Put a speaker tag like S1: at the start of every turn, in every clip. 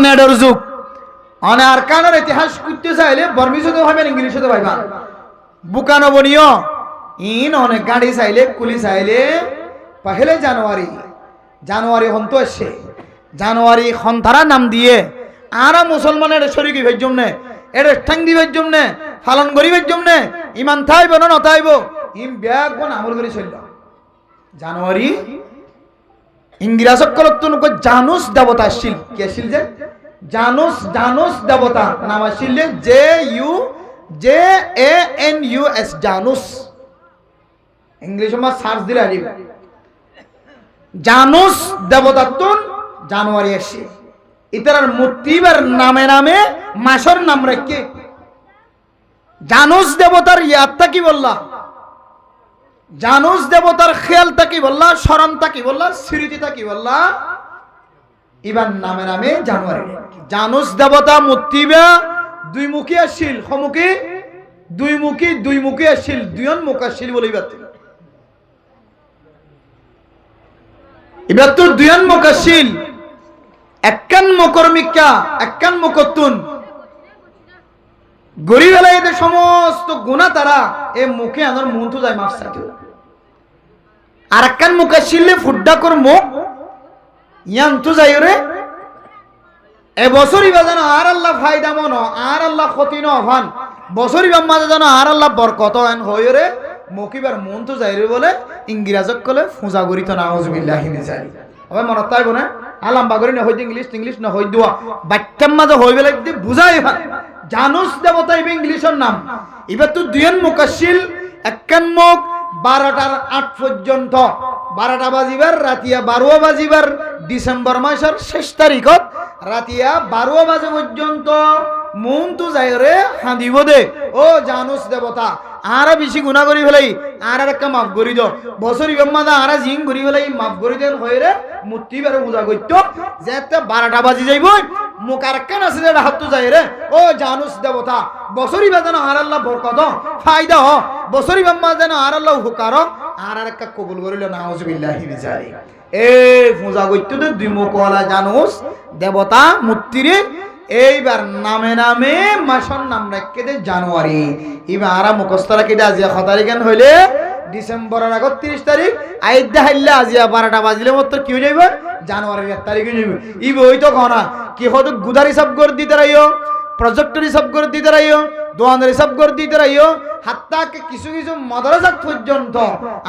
S1: নেডর যুগ অনে আর কানের ইতিহাস করতে চাইলে বর্মিশতে ভাবেন ইংলিশতে ভাইবা বুকানো বনিও ইন অনেক গাড়ি চাইলে কুলি চাইলে পহেলে জানুয়ারি হন্ত আসছে জানুয়ারি হন্তারা নাম দিয়ে আরা মুসলমানের শরীর হইবার জন্য এর ঠ্যাং দিবার জন্য পালন করিবার জন্য ইমান থাইব না নথাইব ইম ব্যাগ কোন আমল করে চলল জানুয়ারি ইংরেজ সকলতুন কো জানুস দেবতা আসছিল কি আসছিল যে জানুস দেবতা নাম আসছিল JUNUS জানুস ইংলিশ মা সার্চ দিলে আসবে জানুস দেবতা তুন জানুয়ারি আসছে ইতার মূর্তিবার নামে নামে মাসের নাম রেখে জানুস দেবতার ইয়াদটা কি বললা জানুস দেবতার খেয়ালটা কি বললা স্মরণটা কি বললা স্মৃতিটা কি বললা ইবার নামে নামে জানুয়ারি জানুস দেবতা মূর্তিবা দুই মুখী আসছিল সমুখী দুই মুখী আসছিল দুইজন মুখ আসছিল বলে এবার তো দুইজন মুখ আসছিল একখান মুকর্মিকা একখান মুকতুন গরিব এলাকাতে সমস্ত গুনাহ তারা এই মুখে আনার মন তো যায় মাফ চাইতে আর একখান মুখ আসলে ফুড্ডা কর মুখ ইয়ান তো যাই রে এ বছরই বাজানো আর আল্লাহ ফায়দা মনো আর আল্লাহ ক্ষতি ন হন বছরই মাঝে জানো আর আল্লাহ বরকত হেন হই রে মুখিবার মন তো যাই রে বলে ইংরেজক কলে ফুজা করিত না আউযুবিল্লাহি মিন যালিক আবার মনত তাইব না আলাম বাগরি না হইতে ইংলিশ না হই দোয়া বাক্যের মাঝে হইবে লাগতে বুঝাই হয় জানুস দেবতা ইবে ইংলিশের নাম এবার তো দুইজন মুখ আসছিল একখান মুখ 12টার 8 পর্যন্ত 12টা বাজিবার রাতিয়া 12 বাজিবার ডিসেম্বর মাসের 6 তারিখত রাতিয়া 12 বাজে পর্যন্ত মন তো যায় রে হাঁদিব দে ও জানুস দেবতা আরা বেশি গুনাহ করি ফেলাই আর একটা মাফ করি দাও বছরই ব্রহ্মাদা আরা জিং করি ফেলাই মাফ করি দেন হয়ে রে মূর্তি বেড়ে পূজা করতো যেতে 12টা বাজি যাইব মুখার কান আছে যেটা হাত তো যায় রে ও জানুস দেবতা বছরই বাজানো আর আল্লাহ বরকত ফায়দা হ বছরই ব্রহ্মা যেন আর আল্লাহ হুকার আর একটা কবুল করিল নাউযুবিল্লাহি মিন যালিক এই পূজা করতো তো দুই মুখওয়ালা জানুস দেবতা মূর্তিরে এইবার নামে নামে মাসের নাম রাখকে দে জানুয়ারি এবার আরা মুখস্থরা কেটে আজিয়া 6 তারিখ হইলে ডিসেম্বরের 31 তারিখ আইদা হাইল্লা আজিয়া 12টা বাজিলে মত কি হয়ে যাবে জানুয়ারির 1 তারিখ হয়ে যাবে ইব ওই তো গনা কি হতো গুদারি সব করে দিতে রাইও প্রজেক্টরি সব করে দিতে রাইও দোয়ানদারি সব করে দিতে রাইও হাত্তা কিছু মাদ্রাসা পর্যন্ত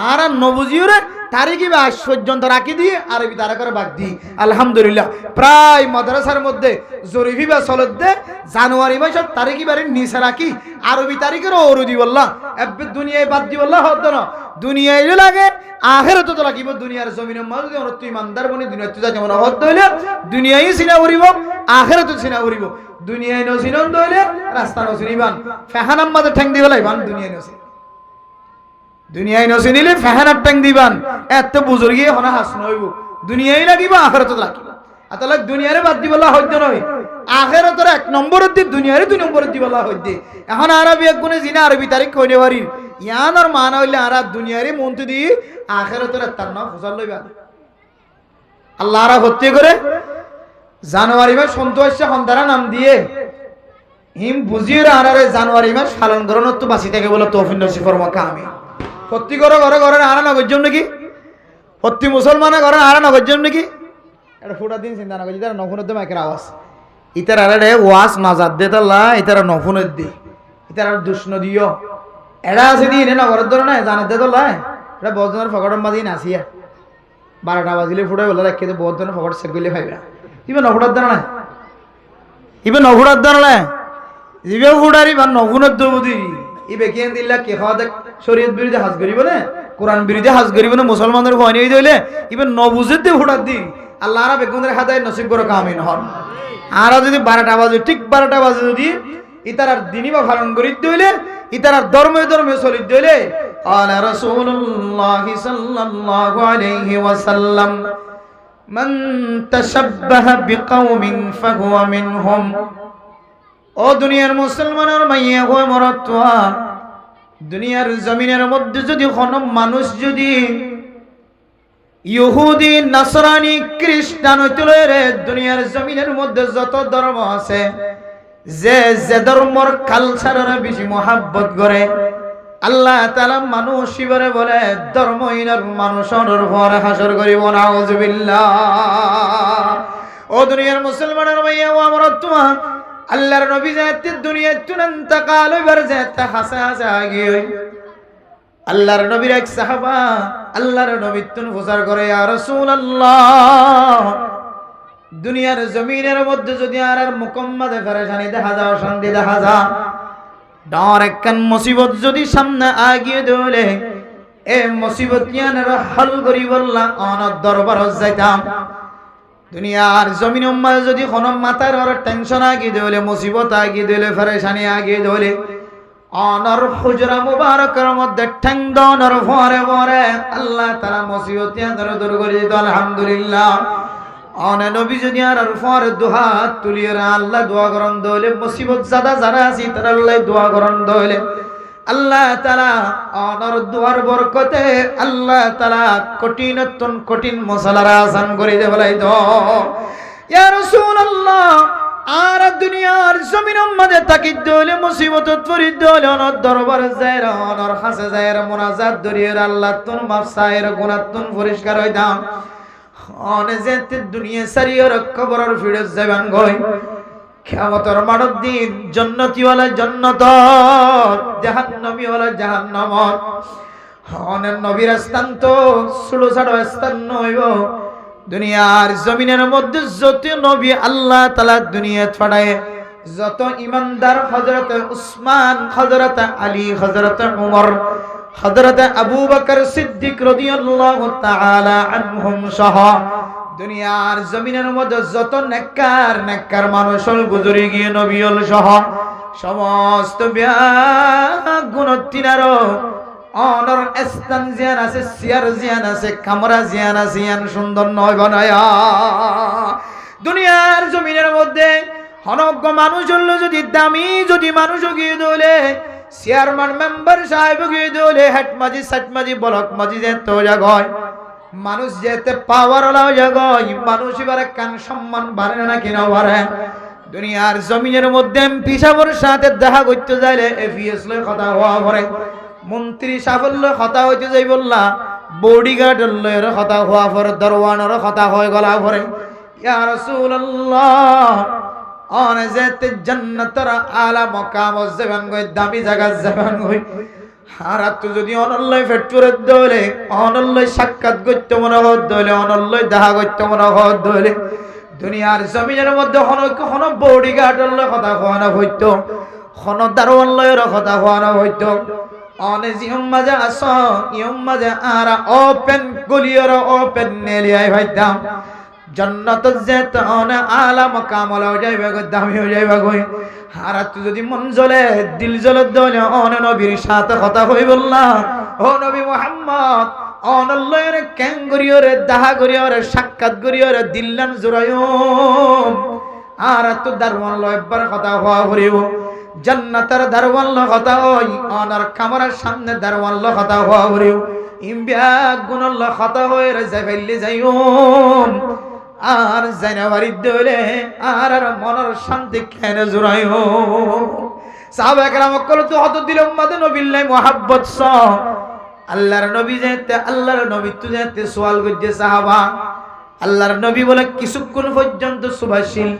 S1: আর নবুজিও রে তারিখই বা আজ পর্যন্ত রাখি দিয়ে আরবি তারা করে বাদ দিই আলহামদুলিল্লাহ প্রায় মাদ্রাসার মধ্যে জরিফি বা সলত দে জানুয়ারি মাসের তারিখই বাড়ির নিচে রাখি আরবি তারিখেরও ওরুদি বললাম এবার দুনিয়ায় বাদ দি বললাম হতো না দুনিয়ায় লাগে আখেরাতে তো লাগিব দুনিয়ার জমিনের মাঝে যেমন তুই ইমানদার বনি দুনিয়াতে যা যেমন হত হইলে দুনিয়ায় সিনা উড়িব আখেরাতে সিনা উড়িব দুনিয়ায় নসিনন দইলে রাস্তা নসিনিবান ফেহানাম মাঝে ঠ্যাং দি বলাইবান দুনিয়ায় নসিনিলে ফেহানার ঠ্যাং দিবান এত বুজুর্গি হনা হাসন হইব দুনিয়ায় লাগিব আখেরাতে লাগিব আতালে দুনিয়ারে বাদ দি বলা হইতো নয় আখেরাতের 1 নম্বরের দি দুনিয়ারে 2 নম্বরের দি বলা হইতে এখন আরবি এক গুণে জিনা আরবি তারিখ কইতে পারি ইয়ানোর মান হইলে আর দুনিয়ারে মন্ত্রী দি আখেরাতের তার নাম ফসল লইবা আল্লাহ আরা হত্যা করে জানুয়ারি মাস সন্তোষ সন্তারা নাম দিয়ে হিম বুঝিয়ে আরারে জানুয়ারি মাস পালন করানো তো বাঁচি থেকে বলে তৌফিক নসিব ফরমাকা আমি সত্যি করে ঘরে আরা নগর নাকি সত্যি মুসলমানে ঘরে আরা নগর নাকি এটা ফুটা দিন চিন্তা না করছি তারা নফুনের দে মাইকের আওয়াজ ইতার আরে ওয়াজ নাজাদ দে তাল্লা ইতারা নফুনের দে ইতার আর দুষ্ণ দিও এরা আছে দি এনে নগরের ধরে না জানার দে তোল্লা এটা বজনের ফকটের মাঝে নাচিয়া 12টা বাজিলে ফুটাই বলে রাখি তো বহুত ধরনের ফকট চেক করলে পাইবা ইবে নফুটার দ্বারা না ইবে নফুটার দ্বারা না ইবে ফুটারি বা নফুনের দবুদি ইবে কেন দিল্লা কে খাওয়া দেখ শরীয়ত বিরোধী হাজ করিব না কোরআন বিরোধী হাজ করিব না মুসলমানদের ভয় নিয়ে দিলে ইবে নবুজের দিয়ে ফুটার দি আল্লাহ আরা বেগুনের হাদায় নসিব করে কামিন হন আর যদি 12টা বাজে ঠিক 12টা বাজে যদি ইতার দিনই বা পালন করিতে হইলে ইতার ধর্মে চলিতে হইলে আলা রাসূলুল্লাহ সাল্লাল্লাহু আলাইহি ওয়াসাল্লাম মান তাশাব্বাহা বিকাওমিন ফাহুয়া মিনহুম ও দুনিয়ার মুসলমানের মাইয়া হয় মরতওয়া দুনিয়ার জমিনের মধ্যে যদি কোন মানুষ যদি ইহুদি নাসরানি খ্রিস্টান হইতলে রে দুনিয়ার জমিনের মধ্যে যত ধর্ম আছে যে যে ধর্মর কালচারের বেশি মহাব্বত করে আল্লাহ তাআলা মানুষ ইবারে বলে ধর্মহীনের মানুষের উপর হাসর করিব নাউজুবিল্লাহ। ও দুনিয়ার মুসলমানের ভাইয়া ও আমার তোমা আল্লাহর নবী যাতে দুনিয়ায় তুনন তাকাল ইবার যাতে হাসা হাসা গিয়ে আল্লাহর নবীর এক সাহাবা আল্লাহর নবী তুন প্রচার করে ইয়া রাসূলুল্লাহ দুনিয়ার জমিনের মধ্যে যদি আর মুকম্মদে পেরেশানি দেখা যায় অশান্তি দেখা যায় ডর একখান মুসিবত যদি সামনে আগিয়ে দৌলে এ মুসিবত ইয়ানের হল করি বললা অনর দরবার যাইতাম দুনিয়ার জমিন উম্মাহ যদি কোন মাথার আর টেনশন আগিয়ে দৌলে মুসিবত আগিয়ে দৌলে পেরেশানি আগিয়ে দৌলে অনর হুজরা মুবারকের মধ্যে ঠ্যাং দনর ভরে ভরে আল্লাহ তাআলা মুসিবত ইয়ানের দূর করে দিত আলহামদুলিল্লাহ। অনে নবী যদি আর ফর দুহা তুলিয়ে আল্লাহ দোয়া করন দলে মুসিবত জাদা যারা আছে তারা আল্লাহ দোয়া করন দলে আল্লাহ তাআলা অনর দুয়ার বরকতে আল্লাহ তাআলা কঠিন মশলারা আসান করে দে বলাই দো ইয়া রাসূলুল্লাহ আর দুনিয়ার জমিনের মধ্যে তাকি দলে মুসিবত পড়ি দলে অনর দরবার যায় অনর হাসে যায় মুনাজাত দরিয়ে আল্লাহ তুন মাফ সায়ের গুনাহ তুন পরিষ্কার হই দাও অনে যেতে দুনিয়া সারিয়র কবরের ফিরে যাবেন গই কিয়ামতের মাঠের দিন জান্নাতি ওয়ালা জান্নাত জাহান্নামী ওয়ালা জাহান্নাম অনে নবীর স্থান তো ষোলো ছাড়ো স্থান নইব দুনিয়ার জমিনের মধ্যে যত নবী আল্লাহ তাআলা দুনিয়া ছড়ায় যত ইমানদার হযরত উসমান হযরত আলী হযরত উমর হযরত আবু বকর সিদ্দিক রাদিয়াল্লাহু তাআলা আনহুম সহ দুনিয়ার জমিনের মধ্যে যত নেককার মানুষল গুজরি গিয়ে নবীল সহ সমস্ত গুণতিনারো অনর স্থান জিয়ান আছে সিয়ার জিয়ান আছে কামরা জিয়ান আছে ইয়ান সুন্দর নয় বানায়া দুনিয়ার জমিনের মধ্যে অনজ্ঞ মানুষ হলো যদি দামি যদি মানুষ গিয়ে দলে চেয়ারম্যান মেম্বার সাহেব গিয়ে দলে হেড মাঝি সাট মাঝি ব্লক মাঝি যেতে জায়গায় মানুষ যেতে পাওয়ার জায়গায় মানুষ এবারে কান সম্মান বাড়ে না কিনা বাড়ে দুনিয়ার জমিনের মধ্যে এমপি সাহেবের সাথে দেখা করতে যাইলে এফিএস লয় কথা হওয়া পরে মন্ত্রী সাফল্য কথা হইতে যাই বললা বডিগার্ড লয়ের কথা হওয়া পরে দরওয়ানের কথা হয়ে গলা পরে ইয়া রাসূলুল্লাহ অনে যেতে জান্নাতের আলা মাকাম যাবেন গই দামি জায়গা যাবেন গই হারাত যদি অনল্লয় ফেটুরে দলে অনল্লয় সাক্ষাৎ করতে মনে হত দলে অনল্লয় দেখা করতে মনে হত দলে দুনিয়ার জমিনের মধ্যে হন বডিগার্ডের কথা হওয়ানো হইতো হন দারোয়ানের কথা হওয়ানো হইতো অনে জিহম মাঝে আস ইহম মাঝে আরা ওপেন গলিয়র ওপেন নেলিয়াই ভাইতাম জান্নাত যেতে অনে আলা মাকাম হয়ে যাইবে গো দামি হয়ে যাইবে গো হারাত যদি মন জ্বলে দিল জ্বলে দলে অনে নবীর সাথে কথা হই বললাম ও নবী মুহাম্মদ অনল্লয়ের ক্যাং করিয়রে দাহা করিয়রে সাক্ষাৎ করিয়রে দিল্লান জুরায়ুম আর তো দারওয়ান লয়বার কথা হওয়া করিব জান্নাতের দারওয়ান ল কথা হই অনার কামরার সামনে দারওয়ান ল কথা হওয়া করিব ইমবিয়া গুণল কথা হয়ে যাইলে যাইম আর জানাবারি দলে আর মনের শান্তি কেন জুরায়ুম সাহাবা کرام কল তো হত দিল উম্মতে নবিল্লাহ মুহাব্বত স আল্লাহর নবী যেতে আল্লাহর নবী তো যেতে সওয়াল করছে সাহাবা আল্লাহর নবী বলে কিছুক্ষণ পর্যন্ত সুভাষিল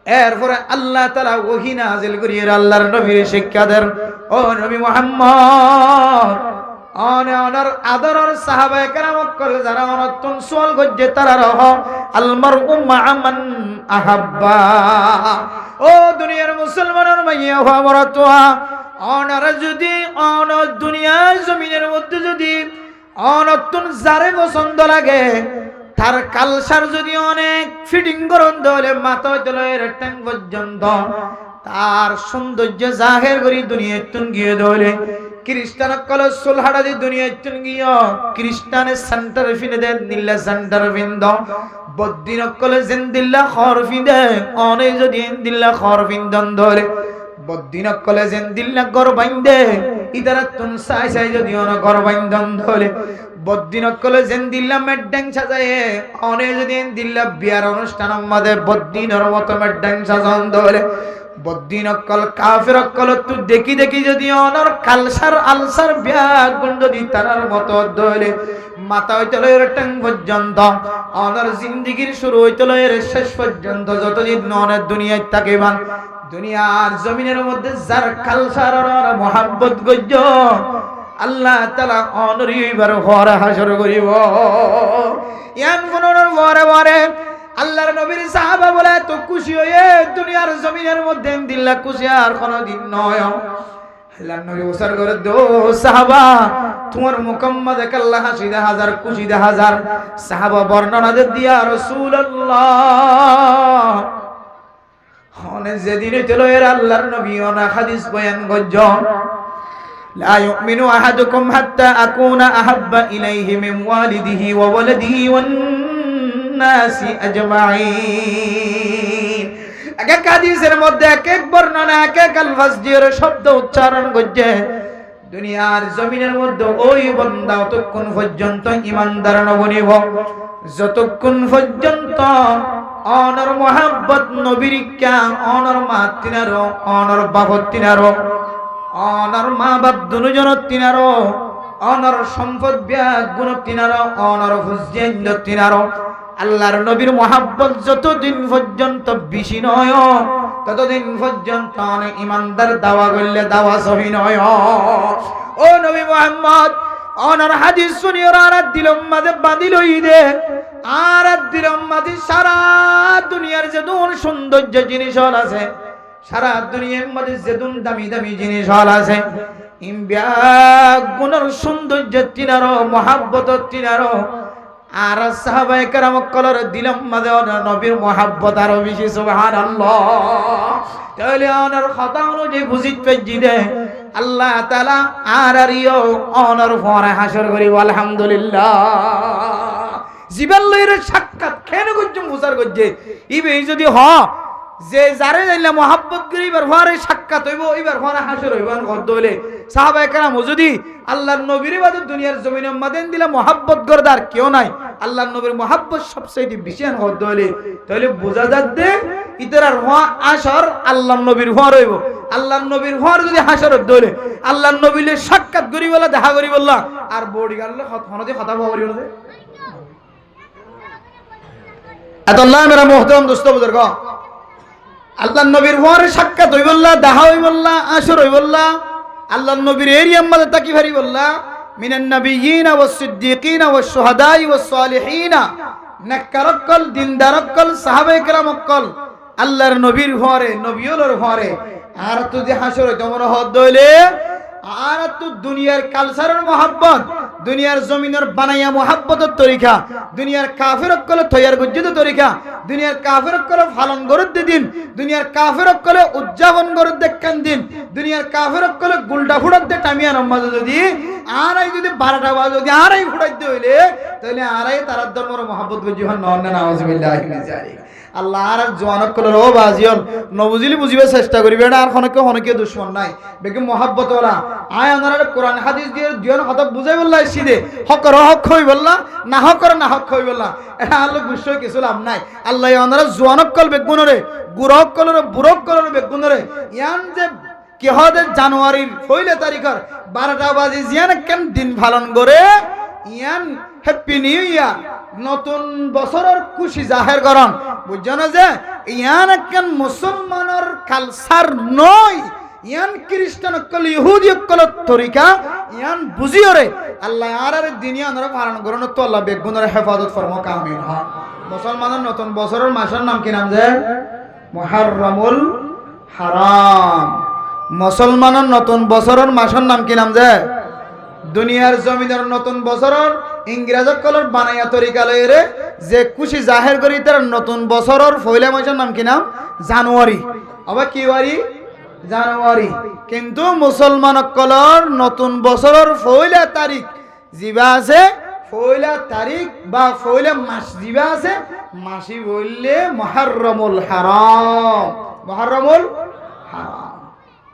S1: এরপরে আল্লাহ তাআলা ওহী নাযিল করিয়ে আল্লাহর নবীর শিক্ষা দেন ও নবী মুহাম্মদ অনার আদরের সাহাবা کرام কল যারা অনতন সওয়াল করছে তারা রহ আল মারউ মা মান আহাব্বা ও দুনিয়ার মুসলমানের মাইয়া হওয়া তোয়া অনারা যদি অন দুনিয়ার জমিনের মধ্যে যদি অনতুন যারে পছন্দ লাগে তার কালচার যদি অনেক ফিটিং করন দলে মাথা দলের ট্যাং পর্যন্ত তার সৌন্দর্য জাহের করি দুনিয়ায় তুন গিয়ে দলে খ্রিস্টান কল সুলহাড়া দি দুনিয়ায় তুন গিয়ে খ্রিস্টানের সেন্টার ফিনে দেন নীলা সেন্টার ফিন্দ বদ্দিন কল জিন্দিল্লা খর ফিন্দে অনে যদি ইন্দিল্লা খর ফিন্দন ধরে বদ্দিন কলে যেন দিল্লা ঘর বাইন্দে ইদারা তুন সাই সাই যদি অন ঘর বাইন্দন ধরে বদ্দিন কলে যেন দিল্লা মেড্ডাং সাজায় অনে যদি দিল্লা বিয়ার অনুষ্ঠান আমাদের বদ্দিনের মতো মেড্ডাং সাজান ধরে বদ্দিন অকল কাফের অকল তু দেখি দেখি যদি অনর কালসার আলসার ব্যাগ যদি তারার মতো ধরে মাথা হইতে লয়ের টাং পর্যন্ত অনর জিন্দিগির শুরু হইতে লয়ের শেষ পর্যন্ত যতদিন অনের দুনিয়ায় থাকে বান দুনিয়ার জমিনের মধ্যে যার কালসার আর মোহাব্বত গজ্জ আল্লাহ তাআলা অনরিবার ঘরে হাসর করিব ইয়ান কোনর ঘরে ঘরে আল্লাহর নবীর সাহাবা বলে তো খুশি হয়ে দুনিয়ার জমিনের মধ্যে দিল্লা খুশি আর কোনদিন নয় আল্লাহর নবী ওসার করে দো সাহাবা তোমার মুকাম্মা দেখ আল্লাহ হাসি দে হাজার খুশি দে হাজার সাহাবা বর্ণনা দে দিয়া রাসূলুল্লাহ হনে যেদিন চলো এর আল্লাহর নবী ওনা হাদিস বয়ান গজ্জন لا يؤمن أحدكم حتى أكون أحب إليه من والده وولده والناس أجمعين এক এক হাদিসের মধ্যে এক এক বর্ণনা এক এক আলফাজ দিয়ে শব্দ উচ্চারণ করছে দুনিয়ার জমিনের মধ্যে ওই বান্দা ততক্ষণ পর্যন্ত ঈমানদার নবনিব যতক্ষণ পর্যন্ত অনর মোহাব্বত নবীর কা অনর মা তিনারো অনর বাবত তিনারো অনর মা বাপ দুজন তিনারো অনর সম্পদ ব্যাগ গুণ তিনারো অনর হুজেন্দ তিনারো আল্লাহর নবীর মোহাব্বত যতদিন পর্যন্ত বেশি নয় ততদিন পর্যন্ত ঈমানদার দাওয়া করলে দাওয়া সহি নয় ও নবী মুহাম্মদ অনর হাদিস শুনিও আর দিলম মাঝে বাঁধিল দে আর দিলম মাঝে সারা দুনিয়ার যে দূর সৌন্দর্য জিনিস আছে সারা দুনিয়ার মধ্যে যেদুন দামি দামি জিনিস হল আছে গুণের সৌন্দর্য তিনারো মহাব্বত তিনারো আর সাহাবায়ে কেরাম কলর দিলাম মাঝে নবীর মহাব্বত আরো বেশি সুবহানাল্লাহ তাহলে অনর কথা অনুযায়ী বুঝিত পেজি দে আল্লাহ তাআলা আর আরিও অনর পরে হাসর করিব আলহামদুলিল্লাহ জীবন লইরে সাক্ষাৎ কেন করছুম বুঝার করছে ইবে যদি হ যে যারে জানলে মোহাব্বত করিবার পরে সাক্ষাৎ হইব এবার পরে হাসর হইব কত হইলে সাহাবায়ে কেরাম যদি আল্লাহর নবীর ইবাদত দুনিয়ার জমিনের মধ্যে দিলে মোহাব্বত করদার কেউ নাই আল্লাহর নবীর মোহাব্বত সবচেয়ে বেশি কত হইলে তাহলে বোঝা যাচ্ছে ইতরার হওয়া আসর আল্লাহর নবীর হওয়া রইব আল্লাহর নবীর হওয়ার যদি হাসর হতে হইলে আল্লাহর নবীলে সাক্ষাৎ করি বলা দেখা করি বললা আর বডি গালে হনদে কথা বলি বলে এত আল্লাহ মেরা মুহতারাম দোস্ত বুজুর্গ আল্লাহর নবীর হওয়ার সাক্ষাৎ হই বললা দেখা হই বললা আসর হই বললা আল্লাহর নবীর এরিয়ার মধ্যে তাকি ভারি বললা মিনান নাবিয়িনা ওয়াস সিদ্দিকিনা ওয়াস শুহাদাই ওয়াস সালিহিনা নেককারকল দিনদারকল সাহাবায়ে কেরামকল আল্লাহর নবীর হওয়ারে নবিয়ুলের হওয়ারে আর তো যে হাসর হইতো মনে হদ হইলে আর তো দুনিয়ার কালচারের মোহাব্বত দুনিয়ার জমিনের বানাইয়া মোহাব্বতের তরিকা দুনিয়ার কাফের অকলে তৈয়ার গজ্জিত তরিকা দুনিয়ার কাফের অকলে পালন গরত দিন দুনিয়ার কাফের অকলে উদযাপন গরত দেখান দিন দুনিয়ার কাফের অকলে গুলটা ফুড়ত দে টামিয়া নামাজ যদি আর এই যদি 12টা বাজে যদি আর এই ফুড়াইতে হইলে তাহলে আর এই তার ধর্মের মোহাব্বত গজ্জি হন না নাউজুবিল্লাহি মিন যালিক আল্লাহ আর জওয়ানক কল ও বাজিয়ল নবুজিলি বুঝিবে চেষ্টা করিবে না আর হনকে দুশমন নাই বেকে মোহাব্বত ওলা আয় আনার কোরআন হাদিস দিয়ে দিয়ন কথা বুঝাই বললা সিদে হক হই বললা না হক হই বললা এটা আল্লাহ গুছই কিছু লাভ নাই আল্লাহ আনার জওয়ানক কল বেগুনরে গুরক কলর বুরক কলর বেগুনরে ইয়ান যে কি হদে জানুয়ারির 1 তারিখের 12টা বাজে জিয়ান কেন দিন পালন করে ইয়ান হ্যাপি নিউ ইয়ার নতুন বছরের খুশি জাহের করন বুঝছো যে ইয়ান কেন মুসলমানের কালচার নয় ইয়ান খ্রিস্টান কল ইহুদি কল তরিকা ইয়ান বুঝিওরে আল্লাহ আর দুনিয়া আমরা পালন করন তো আল্লাহ বেগুনের হেফাজত ফরমো কামিন হন মুসলমানের নতুন বছরের মাসের নাম কি নাম যে মুহররমুল হারাম মুসলমানের নতুন বছরের মাসের নাম কি নাম যে দুনিয়ার জমিনের নতুন বছরের ইংরেজ কলর বানাইয়া তরিকা লইরে যে খুশি জাহের করি তার নতুন বছরের পয়লা মাসের নাম কি নাম জানুয়ারি আবার কি ওয়ারি জানুয়ারি কিন্তু মুসলমান কলর নতুন বছরের পয়লা তারিখ জিবা আছে পয়লা তারিখ বা পয়লা মাস জিবা আছে মাসি বললে মুহররমুল হারাম মুহররমুল হারাম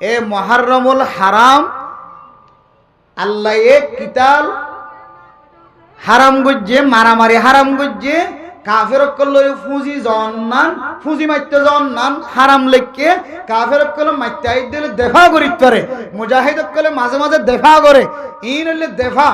S1: এ মুহররমুল হারাম আল্লাহ এ কিতাল হারাম গজ্জে মারামারি হারাম গজ্জে কাফের কল্লরে ফুজি জন্নান ফুজি মাইতে জন্নান হারাম লেখকে কাফের কল মাইতে আই দিলে দেফা করি করে মুজাহিদ কলে মাঝে মাঝে দেফা করে ইন হলে দেফা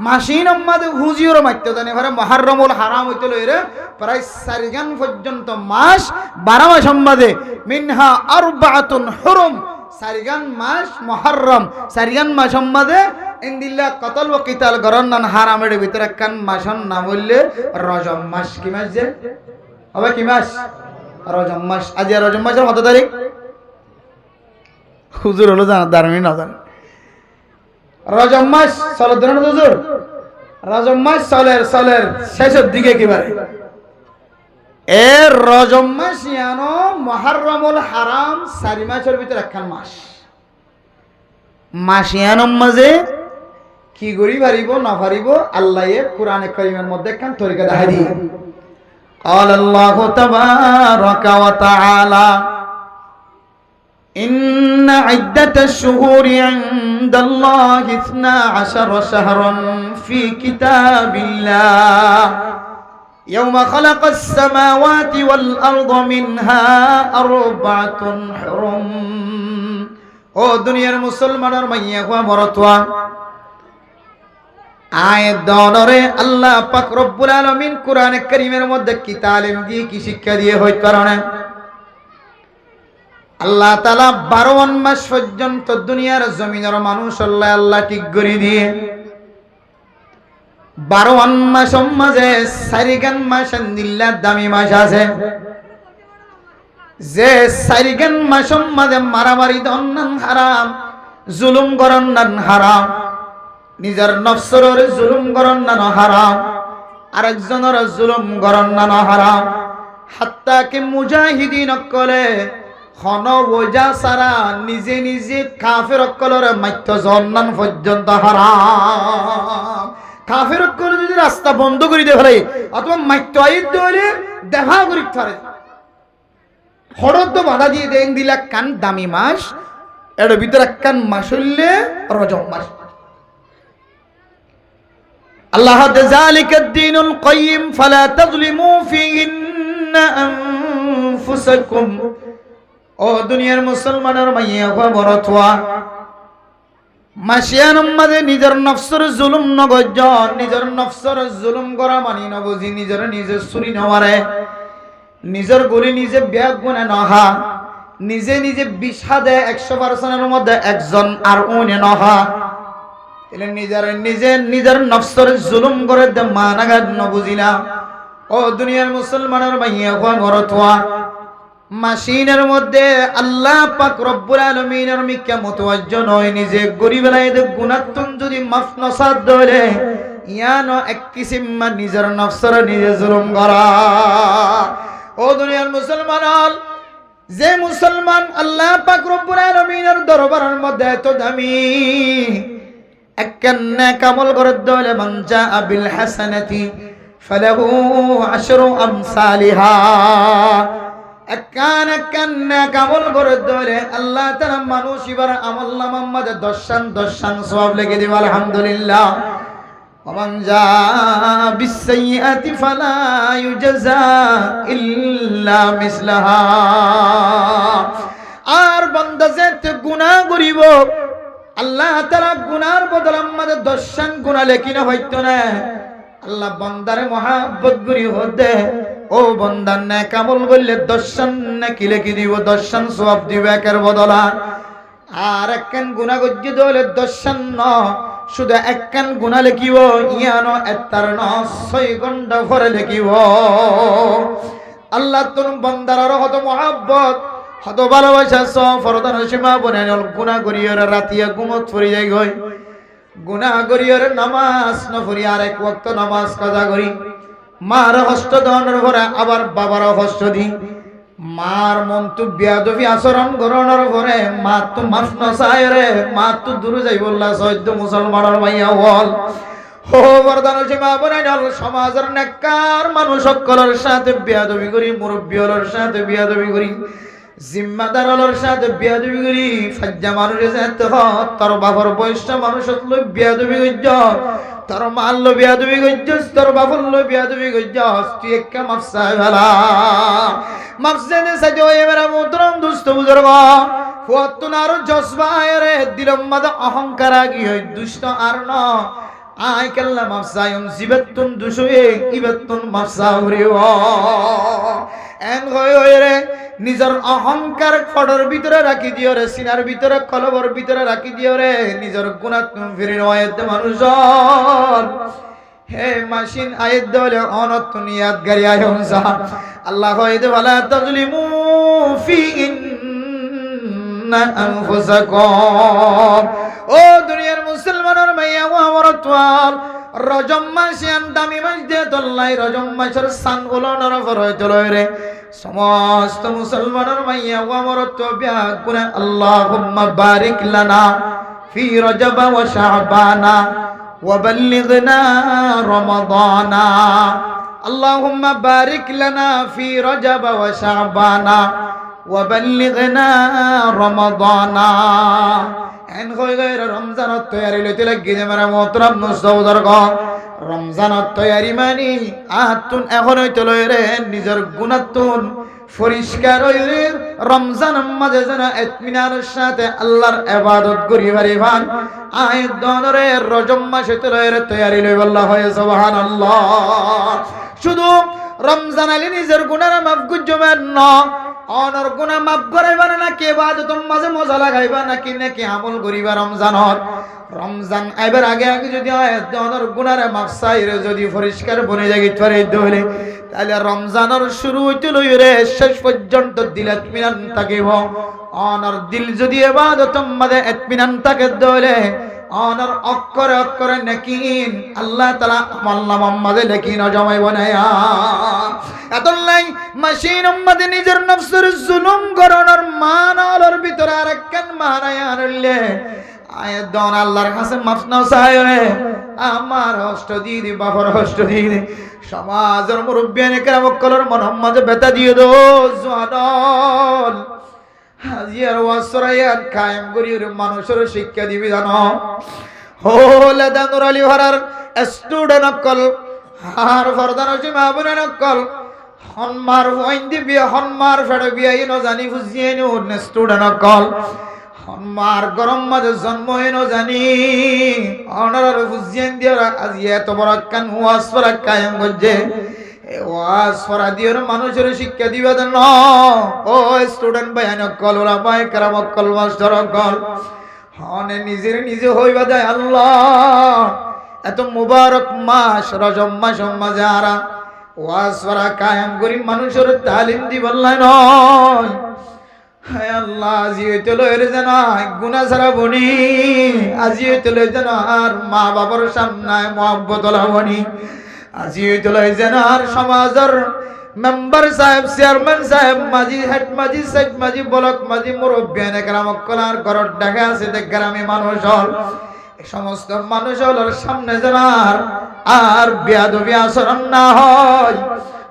S1: মাসিন আম্মাদে ফুজিওর মাইতে জানে ভারে মুহররমুল হারাম হইতে লইরে প্রায় 4 গান পর্যন্ত মাস 12 মাস আম্মাদে মিনহা আরবাতুন হুরুম 4 গান মাস মুহররম 4 গান মাস আম্মাদে ইনদিল্লা কতল ও কিতাল গরন্নান হারামের ভিতরে কান মাসন নাম বললে রজব মাস কি মাস যে হবে কি মাস রজব মাস আজ রজব মাসের কত তারিখ হুজুর হলো জানা দারমি না জান রজব মাস চলে ধরুন হুজুর রজব মাস চলের শেষের দিকে কিবারে এ রজব মাস ইয়ানো মুহররমুল হারাম 4 মাসের ভিতরে একখান মাস ইয়ানোর মাঝে কি গরি পারিব না পারিব আল্লাহ কোরআনে কারীমের মধ্যে একখান তরিকা দেখাই দি قال الله تبارك وتعالى إن عدة الشهور عند الله 12 شهرا في كتاب الله يوم خلق السماوات والأرض منها 4 حرم ও দুনিয়ার মুসলমানের মাইয়া হওয়া মরতওয়া আয়াত দনরে আল্লাহ পাক রব্বুল আলামিন কোরআনে কারীমের মধ্যে কি তালিম দিয়ে কি শিক্ষা দিয়ে হই কারণে আল্লাহ তাআলা 12 মাস পর্যন্ত দুনিয়ার জমিনের মানুষ আল্লাহ ঠিক করে দিয়ে 12 মাস মাঝে 4 গান মাস আল্লাহ দামি মাস আছে যে 4 গান মাস মাঝে মারামারি দন্নান হারাম জুলুম করন্নান হারাম নিজের নফসের জুলুম করন্নান হারাম আরেকজনের জুলুম করন্নান হারাম হাত্তা কি মুজাহিদিন কলে খন ওজা সারা নিজে নিজে কাফের কলর মাইত্য জন্নান পর্যন্ত হারাম কাফের কল যদি রাস্তা বন্ধ করে দিয়ে ফেলে অথবা মাইত্য আইত হলে দেখা করি ফেলে হরদ বাধা দিয়ে দেন দিলা কান দামি মাস এর ভিতরে কান মাস হইলে রজব মাস আল্লাহ যালিকা দ্বীনুল কাইয়্যিম ফালা তাযলিমু ফীহিন্না আনফুসাকুম ও দুনিয়ার মুসলমানের মাইয়া খবরতওয়া মাসিয়ান মাঝে নিজের নফসের জুলুম নগজ নিজের নফসের জুলুম করা মানি নবজি নিজের নিজে চুরি নমারে নিজের গলি নিজে ব্যাগ গুনে নহা নিজে নিজে বিষা দেয় 100%-এর মধ্যে একজন আর উনে নহা এলে নিজের নফসের জুলুম করে দে মানাগাদ নবুজিলা ও দুনিয়ার মুসলমানের মাইয়া খবরতওয়া মাসিনের মধ্যে আল্লাহ পাক রব্বুল আলামিনের মিক্কা মুতাওয়াজ্জ নয় নিজে গরিবেলায় দে গুনাহতুন যদি মাফ নসাদ ধরে ইয়ানো এক কিসিম নিজের নফসের নিজে জুলুম করা ও দুনিয়ার মুসলমান যে মুসলমান আল্লাহ পাক রব্বুল আলামিনের দরবারের মধ্যে এত দামি একখানে কামল করে দলে মান জা বিল হাসানাতি ফালাহু আশরু আমসালিহা একখান কামল করে দলে আল্লাহ তাআলা মানুষ ইবার আমল নামার মধ্যে 10 সওয়াব লিখে দিবে আলহামদুলিল্লাহ ওমান জা বিসসাইয়্যাতি ফালা ইউজাজা ইল্লা মিসলাহা আর বান্দা যে গুনাহ করিব আল্লাহ তাআলা গুনার বদলে আমাদের 10 গুনাহ লেখি না হইতো না আল্লাহ বান্দারে মহব্বত করি হদে ও বান্দার নেক আমল করলে 10 নেকি লেখি দিব 10 সওয়াব দিবে একের বদলা আর একখান গুনাহ গজ্জি দলে 10 ন শুধু একখান গুনাহ লেখিব ইয়ানো এতার ন 6 ঘন্টা পরে লেখিব আল্লাহ তোর বান্দার হত মহব্বত হত ভালোবাসা সফরদান সীমা বনে গুনাহ করিয়র রাতিয়া ঘুমত পড়ি যাই গই গুনাহ করিয়র নামাজ ন পড়ি আর এক ওয়াক্ত নামাজ কাজা করি মার কষ্ট দনের পরে আবার বাবার কষ্ট দি মার মন তু বেয়াদবি আচরণ করণের পরে মা তো মাফ নসায় রে মা তো দূর যাই বললা সৈদ্য মুসলমানের মাইয়া হল হো বরদান সীমা বনে সমাজের নেককার মানুষ সকলের সাথে বেয়াদবি করি মুরব্বীর সাথে বেয়াদবি করি জিম্মাদারর সাথে বিয়াদবি করি ফাজ্জা মানুষের সাথে তোর বাবার বয়সটা মানুষ হলো বিয়াদবি গজ্জ তোর মাল্ল বিয়াদবি গজ্জ তোর বাবার লো বিয়াদবি গজ্জ তুই একটা মাফসাই ভালা মাফসাদে সাজো এবারে মোহতরম দোস্ত বুজুর্গ ফুয়াতুন আর জজবায় রে দিলম মাদা অহংকার আগি হয় দুষ্ট আর ন আই কাল্লা মাফসায়ম জিবাতুন দুশুয়ে ইবাতুন মাফসাউরিও এন হয় রে নিজের অহংকার ফডর ভিতরে রাখি দিও রে সিনার ভিতরে কলবর ভিতরে রাখি দিও রে নিজের গুনাহ তুমি ফিরে নয়ত মানুষ হে মাসিন আয়াত দলে অনত নিয়াত গারি আয়নসা আল্লাহ কইতে ওয়ালা তাজলিমু ফি ইন্না আনফুসাকুম ও দুনিয়ার মুসলমানের মাইয়া ও আমরতওয়াল রজম মাসিয়ান দামি মাস দিয়ে তোল্লাই রজম মাসের সান উলনের ফরয় তোলয় রে সমস্ত মুসলমানের মাইয়া ও আমরত বিয়াকুনে আল্লাহুম্মা বারিক লানা ফি রজব ওয়া শাবানা وبلغنا رمضان اللهم بارك لنا في رجب وشعبان وبلغنا رمضان ان غير رمضان التياري لتي لگি যে মেরা মোহতরম মুসতাউদরগ রমজান তৈয়ারি মানি আতুন এখন হইতে লয় রে নিজের গুনাতুন পরিষ্কার হইলে রমজান মাঝে যেন ইতমিনানের সাথে আল্লাহর ইবাদত করি পারিবান আয়াত দনরে রজব মাসে তৈরি তৈয়ারি লই আল্লাহ হয় সুবহানাল্লাহ শুধু রমজান আলী নিজের গুনাহ মাফ করবেন না অনর গুনাহ মাফ করাইবার না কে ইবাদত মাঝে মজা লাগাইবা নাকি নাকি আমল করিবা রমজানত রমজান আইবার আগে আগে যদি আয়াত দনর গুনাহ মাফ চাইরে যদি পরিষ্কার বনে যাগি পারে দলে তাহলে রমজানের শুরু হইতে লই রে শেষ পর্যন্ত দিল ইতমিনান থাকিব অনর দিল যদি ইবাদত মাঝে ইতমিনান থাকে দলে অনর অক্ষরে অক্ষরে নেকিন আল্লাহ তাআলা আমল মাঝে নেকিন জমাইব না এতলাই মাসিন উম্মতে নিজের নফসের জুলুম করনের মানার ভিতরে আরেকখান মানায় আনলে আয়াত দন আল্লাহর কাছে মাফ নাও চাইরে আমার হস্ত দিদি বাবার হস্ত দিদি সমাজের মুরব্বিয়ানে কেরাম কলর মোহাম্মদ বেতা দিয়ে দো জওয়ান হাজিয়ার ওয়াসরায়াত কায়েম করি মানুষের শিক্ষা দিবি জানো হোলে দানুর আলী হরার স্টুডেন্ট অকল আর ফরদান হচ্ছে মাহবুবের অকল হনমার ওয়াইন দিবি হনমার ফেড়ে বিয়াই ন জানি বুঝিয়ে নি ওর স্টুডেন্ট অকল হনমার গরম মাঝে জন্ম হেন জানি অনার বুঝিয়েন দিয়ে আজ এত বড় কান ওয়াজ ফরা কায়েম করছে ওয়াজ ফরা দিয়ে মানুষের শিক্ষা দিবে দেন ও স্টুডেন্ট ভাইয়ান অকল ওরা ভাই কারাম অকল মাস্টার অকল হনে নিজের নিজে হইবা যায় আল্লাহ এত মুবারক মাস রজব মাস মাঝে আরা ওয়াজ ফরা কায়েম করি মানুষের তালিম দিবাল্লাই নয় হায় আল্লাহ আজি হইতে লয়ের যেন গুনাহ ছাড়া বনি আজি হইতে লয় যেন আর মা বাবার সামনে মহব্বত লাবনি আজি হইতে লয় যেন আর সমাজের মেম্বার সাহেব চেয়ারম্যান সাহেব মাঝি হেড মাঝি সাইড মাঝি ব্লক মাঝি মুরব্বিয়ান একরাম কলার ঘর দেখা আছে দেখ গ্রামে মানুষ হল সমস্ত মানুষ হলোর সামনে যেন আর বেয়াদবি আচরণ না হয়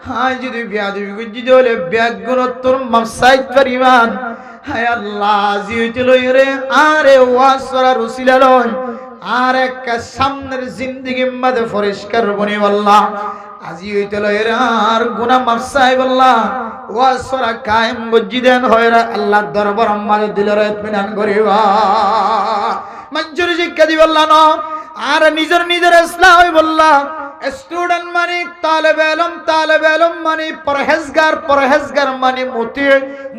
S1: হায় যদি বিয়াদবি গুজি দলে ব্যাগ গুণত্তর মাফসাইদ পরিমাণ হায় আল্লাহ আজি হইতে লই রে আরে ওয়াজ করার উসিলা লয় আর একটা সামনের জিন্দেগি মধ্যে পরিষ্কার বনি আল্লাহ আজি হইতে লই রে আর গুনাহ মাফসাইব আল্লাহ ওয়াজ করা কায়েম গুজি দেন হয় রে আল্লাহ দরবার মাঝে দিলের ইতমিনান করিবা মঞ্জুর শিক্ষা দিবা আল্লাহ না আর নিজের নিজের ইসলাম হই বললা স্টুডেন্ট মানে তালেবে ইলম মানে পরহেজগার মানে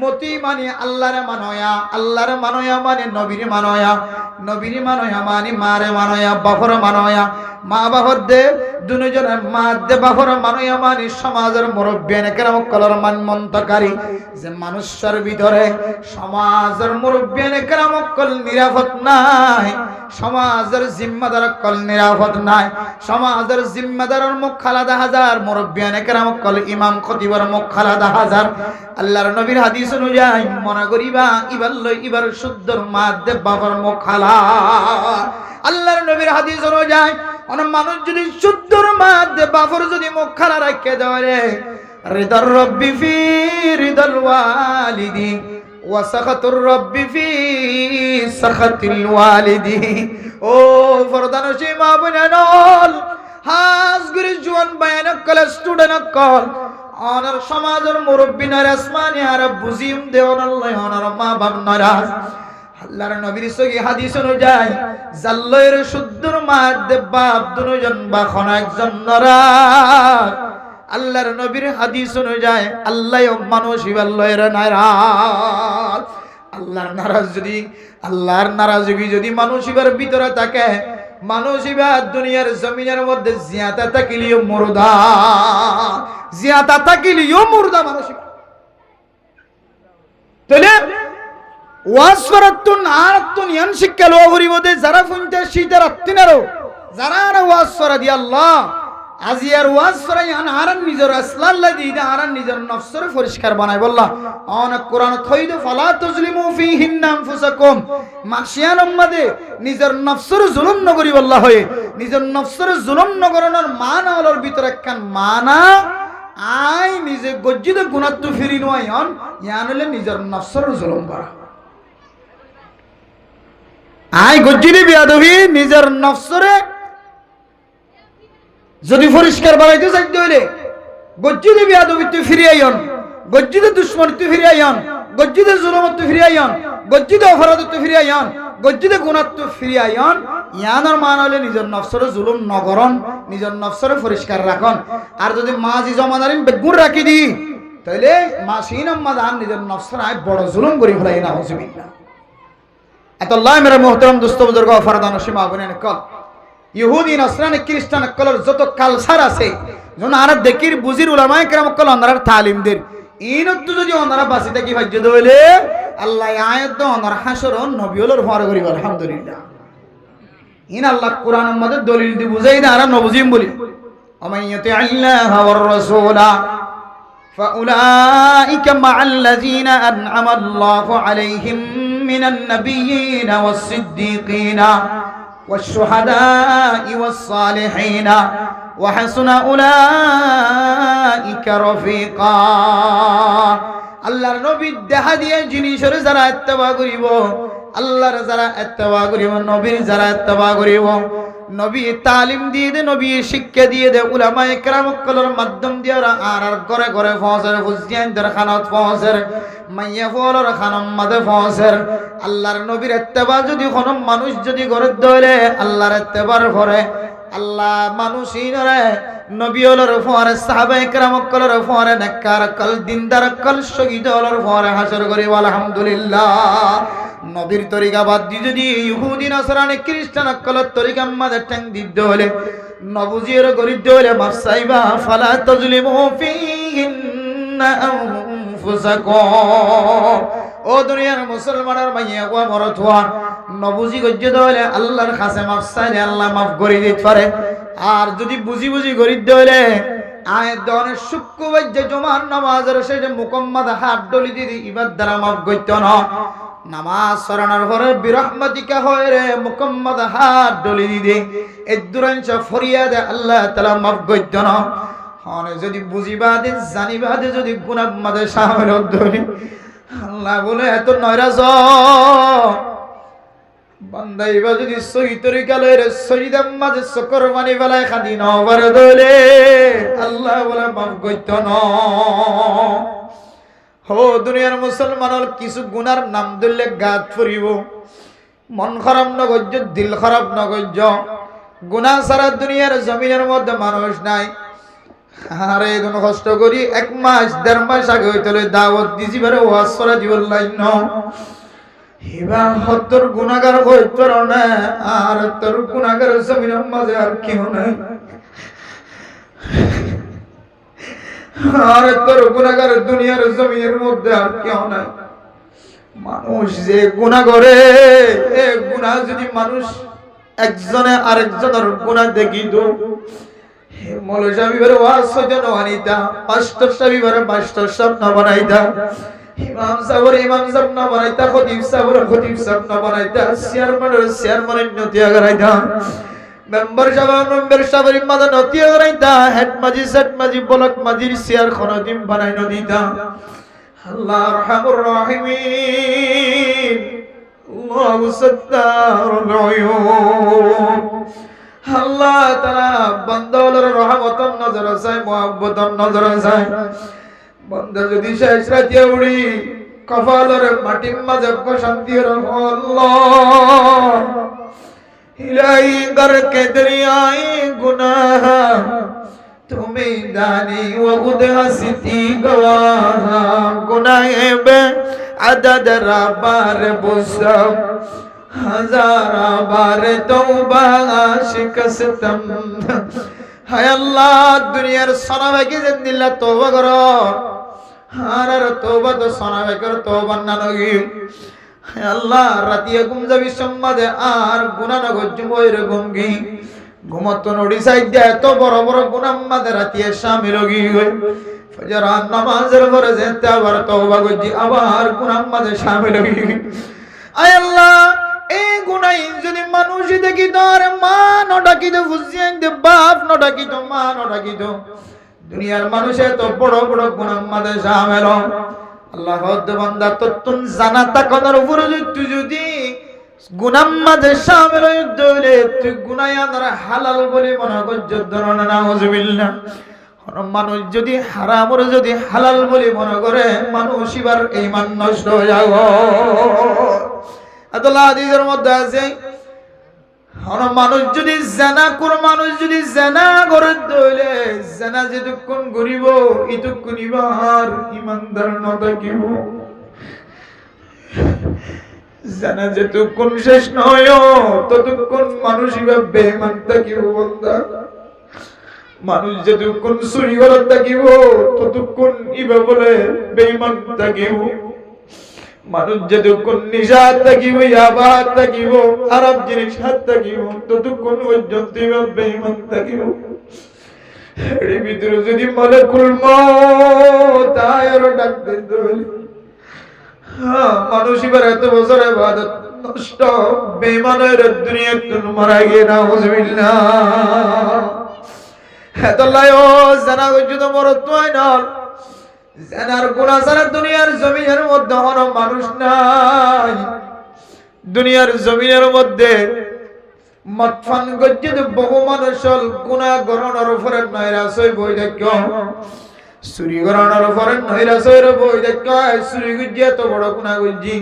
S1: মতি মানে আল্লাহরে মানয়া মানে নবীরে মানয়া মানে মারে মানয়া বাপরে মানয়া মা বাপর দে দুজনের মা দে বাপর মানয়া মানে সমাজের মুরব্বিয়ান কেরাম কলর মানমন্তকারী যে মানুষের ভিতরে সমাজের মুরব্বিয়ান কেরাম কল নিরাপদ নাই সমাজের জিম্মাদার কল নিরাপদ নাই সমাজের জিম্মাদারের মুখ খালাদা হাজার মুরব্বিয়ান কেরাম কল ইমাম খতিবের মুখ খালাদা হাজার আল্লাহর নবীর হাদিস অনুযায়ী মনে করিবা ইবার শুদ্ধর মাধ্যে বাবার মুখ খালা আল্লাহর নবীর হাদিস অনুযায়ী অনেক মানুষ যদি শুদ্ধর মাধ্যে বাবার যদি মুখ খালা রাখে দেয় রিদার রব্বি ফি রিদাল ওয়ালিদি ওয়া সাখাতুর রাব্বি ফি সাখাতিল ওয়ালিদি। ও ফরদানশী মা বোনেরা, হাজ গুরি জুয়ান বায়ান কল স্টুডেন্ট কল অনার সমাজের মুরব্বী নয় আসমানি আর বুঝিম দেওয়ান আল্লাহ অনার মা বাপ নারাজ। আল্লাহর নবীর সহি হাদিস অনুযায়ী জাল্লয়ের শুদ্ধর মাদ্দে বাপ দুজন বা খন একজন নারাজ। আল্লাহর নবীর হাদিস অনুযায়ী আল্লাহ মানুষ ইবাল্লয়ের নারাজ। আল্লাহর নারাজগি যদি মানুষ ইবার ভিতরে থাকে, মানুষ ইবার দুনিয়ার জমিনের মধ্যে জিয়াতা থাকিলিও মুর্দা, জিয়াতা থাকিলিও মুর্দা মানুষ। তাহলে ওয়াসফরাতুন আরাতুন ইয়ান শিক্ষা লো গরিবদে যারা ফুনতে শীতের আত্তিনারো যারা আর ওয়াসফরা দি আল্লাহ আজিয়ার ওয়াসফরা ইয়ান আরান নিজের আসলাল্লাহ দি আরান নিজের নফসরে পরিষ্কার বানায় বল্লাহ অন কোরআন থইদু ফালা তুজলিমু ফিহিন্না আনফুসাকুম। মাসিয়ান উম্মাদে নিজের নফসরে জুলুম নগরি বল্লাহ হয়ে নিজের নফসরে জুলুম নগরনের মানা হলোর ভিতরে একখান মানা আই নিজে গজ্জিত গুনাত্তু ফিরি নয় ইয়ান হলে নিজের নফসরে জুলুম করা। আই গজ্জিদি বিয়াদবি নিজের নফসরে যদি পরিষ্কার বানাইতে চাইতে হইলে গজ্জিদি বিয়াদবি তুই ফিরে আইন, গজ্জিদি দুশ্মন তুই ফিরে আইন, গজ্জিদি জুলুমত তুই ফিরে আইন, গজ্জিদি অপরাধ তুই ফিরে আইন, গজ্জিদি গুনাহ তুই ফিরে আইন। ইয়ানোর মান হলে নিজের নফসরে জুলুম নগরন, নিজের নফসরে পরিষ্কার রাখন। আর যদি মাঝি জমাদারিন বেগুন রাখি দি তাহলে মাসিন আম্মাদান নিজের নফসরে আয় বড় জুলুম করি ফেলাই না হুজুবিল্লাহ। আল্লাহ মেরা মুহতারাম দোস্ত বুজুর্গ ফরদান সীমা বনেন কল ইহুদি নসরানি খ্রিস্টান কলর যত কালচার আছে যখন আর দেখির বুজির উলামায়ে কেরাম কল অনার তালিমদের ইনত যদি অনারা বাসি থাকি ভাজ্য হইলে আল্লাহ আয়াত দ অনার হাসর নবিয়লর ফর করিব আলহামদুলিল্লাহ। ইন আল্লাহ কোরআনের মধ্যে দলিল দি বুঝাই দে আর নবুজিম বলি আমাইয়াতি আল্লাহ ওয়ার রাসূলা ফাউলাইকা মাআল্লাযিনা আনআমা আল্লাহু আলাইহিম মিনান নাবিয়্যিনা ওয়াস-সিদ্দীকিনা ওয়াশ-শুহাদা'i ওয়াস-সালিহিনা ওয়া হাসুনা উলাইকা রাফিকা। আল্লাহর নবীর দেখা দিয়ে জিনিসের যারা ইত্তেবা করিব, আল্লাহর যারা ইত্তেবা করিব, নবীর যারা ইত্তেবা করিব, নবী তালিম দিয়ে দে, নবী শিক্ষা দিয়ে দে, উলামায়ে কেরাম কলর মাধ্যম দিয়ে আর ঘরে ঘরে পৌঁছার ফুজিয়ানদের খানাত পৌঁছার মাইয়া ফলর খানম মাদে পৌঁছার। আল্লাহর নবীর ইত্তেবা যদি কোনো মানুষ যদি ঘরে ধরে আল্লাহর ইত্তেবার করে আল্লাহ মানুষিনরে নবীওলর ফরে সাহাবায়ে কেরাম কলর ফরে নেককার কল দিনদার কল শহীদ হলর ফরে হাসর করি আলহামদুলিল্লাহ। নবীর তরিকা বাদ দিয়ে যদি ইহুদি নাসরানি খ্রিস্টান কলর তরিকা আমাদের ট্যাং দিতে হলে নবুজির গরিব হলে মাফসাইবা ফালা তাজলিমু ফিহিন্না আনফুসাকুম। ও দুনিয়ার মুসলমানের মাইয়া ওয়া মরতওয়া নবুজি গজ্জত হলে আল্লাহর কাছে মাফ চাইলে আল্লাহ মাফ করে দিতে পারে। আর যদি বুঝি বুঝি গরিব হলে আয়াত দনের শুক্রবাজ্য জুমার নামাজের শেষে মুকম্মদ হাত ডলি দিদি ইবাদ দ্বারা মাফ করতে না। নামাজ সরানোর পরে বিরহমাতিকা হয় রে মুকম্মদ হাত ডলি দিদি এদুরাংশ ফরিয়াদে আল্লাহ তাআলা মাফ করতে না। হনে যদি বুঝিবা দে জানিবা দে যদি গুনাহ মাদে শামিল হই আল্লাহ বলে এত নয়রাজ বান্দা ইবা যদি সহি তরিকা লইরে সজিদার মাঝে সকর মানি বেলায় খাদি নবার দলে আল্লাহ বলে মাফ করত না। হো দুনিয়ার মুসলমানের কিছু গুনার নাম ধরলে গাত ফুরিব, মন খারাপ নগজ্য, দিল খারাপ নগজ্য। গুনাহ সারা দুনিয়ার জমিনের মধ্যে মানুষ নাই। আরে এগুলো কষ্ট করি 1 মাস 1.5 মাস আগে হইতে দাওয়াত দিছি বারে ওয়াজ করা দিবল লাইন হিবা হত্তর গুনাহগার হইতো না। আর তোর গুনাহগার জমিনের মাঝে আর কেউ নাই। আর তোর গুনাহগার দুনিয়ার জমিনের মধ্যে আর কেউ নাই। মানুষ যে গুনাহ করে এ গুনাহ যদি মানুষ একজনে আরেকজনের গুনাহ দেখিত মৌলভী বিবারে ওয়াজ হইতো না বানাইতা, পাঁচটার বিবারে 5টার সব না বানাইতা, ইমাম সাহেবের ইমাম সাহেব না বানাইতা, খতিব সাহেবের খতিব সাহেব না বানাইতা, চেয়ারম্যানের নতিয়া করাইতা, মেম্বার সাহেবের ইমাদা নতিয়া করাইতা, হেড মাজি সেট মাজি ব্লক মাজির চেয়ার খনদিম বানাই নদিতা। আল্লাহ আরহামুর রাহিমিন, আল্লাহু সাত্তারুল উয়ুব। আল্লাহ তাআলা বান্দাদের রহমতের নজর আছে, মুহাব্বতের নজর আছে। বান্দা যদি শেষ রাতে উড়ি কপালের মাটির মাঝে শান্তি রাখো আল্লাহ। ইলাহি गर के दरियाए गुनाह তুমি জানি ও খুদ হসতি গওয়াহ গুনাহে বে আদদ রাবার বুসম হাজার বার তওবা শিকস্তম। হায় আল্লাহ, দুনিয়ার সনাবাকে জিন্দিল্লা তওবা করো, আর তওবা তো সনাবাকের তওবা না নগি। হায় আল্লাহ, রাতিয়া ঘুম যাবি সম্মাদে আর গুনাহ না গজ্জু বইরে ঘুমগি ঘুমত নড়ি সাইড এত বড় বড় গুনাহ আমাদের রাতিয়া শামিল হই গই। ফজর নামাজের পরে যেতে আবার তওবা গজ্জি আবার গুনাহ আমাদের শামিল হই। আয় আল্লাহ, এই গুনাই যদি মানুষ দেখি তোর মা ন ডাকি তো বুঝিয়েন দে, বাপ ন ডাকি তো মা ন ডাকি তো দুনিয়ার মানুষে তো বড় বড় গুনাহ আমাদের শামিল। আল্লাহ বান্দা তো তুন জানা তাকনের উপরে তুই যদি গুনাহ মাঝে শামিল হইলে তুই গুনায়ার হালাল বলে মনে করছ ধরনা নাউজুবিল্লাহ। মানুষ যদি হারামর যদি হালাল বলে মনে করে মানুষ এবার ঈমান নষ্ট হয়ে যাব। আল্লাহ হাদিসের মধ্যে আছে মানুষ যদি জানা কোন মানুষ যদি জানা করে দইলে জানা যেটুকুন করিব এটুকুন ইবার ইমানদার না থাকিব। জানা যেটুকুন শেষ নয় ততক্ষণ মানুষ ইবার বেঈমান থাকিব। বান্দা মানুষ যেটুকুন চুরি করে থাকিব ততক্ষণ ইবার বলে বেঈমান থাকিব। মানুষ যতক্ষণ নিশা থাকিব ইয়াবা থাকিব খারাপ জিনিস হাত থাকিব ততক্ষণ পর্যন্ত বেঈমান থাকিব। এর ভিতরে যদি মালাকুল মউত আয়ার ডাক দিতে বলি মানুষ এবার এত বছর ইবাদত নষ্ট বেঈমানের দুনিয়াতে মারা গিয়ে নাউজুবিল্লাহ। হেদাল্লাহ ও জানা গজুদ মরত হয় না জানার গুনাহ ছাড়া দুনিয়ার জমিনের মধ্যে কোনো মানুষ নাই। দুনিয়ার জমিনের মধ্যে মতফান গজ্জিত বহু মানুষ গুনাহ গরণের উপরে নৈরাশয় বই দেখ, চুরি গরণের উপরে নৈরাশয়ের বই দেখ। চুরি গজ্জি এত বড় গুনাহ গজ্জি,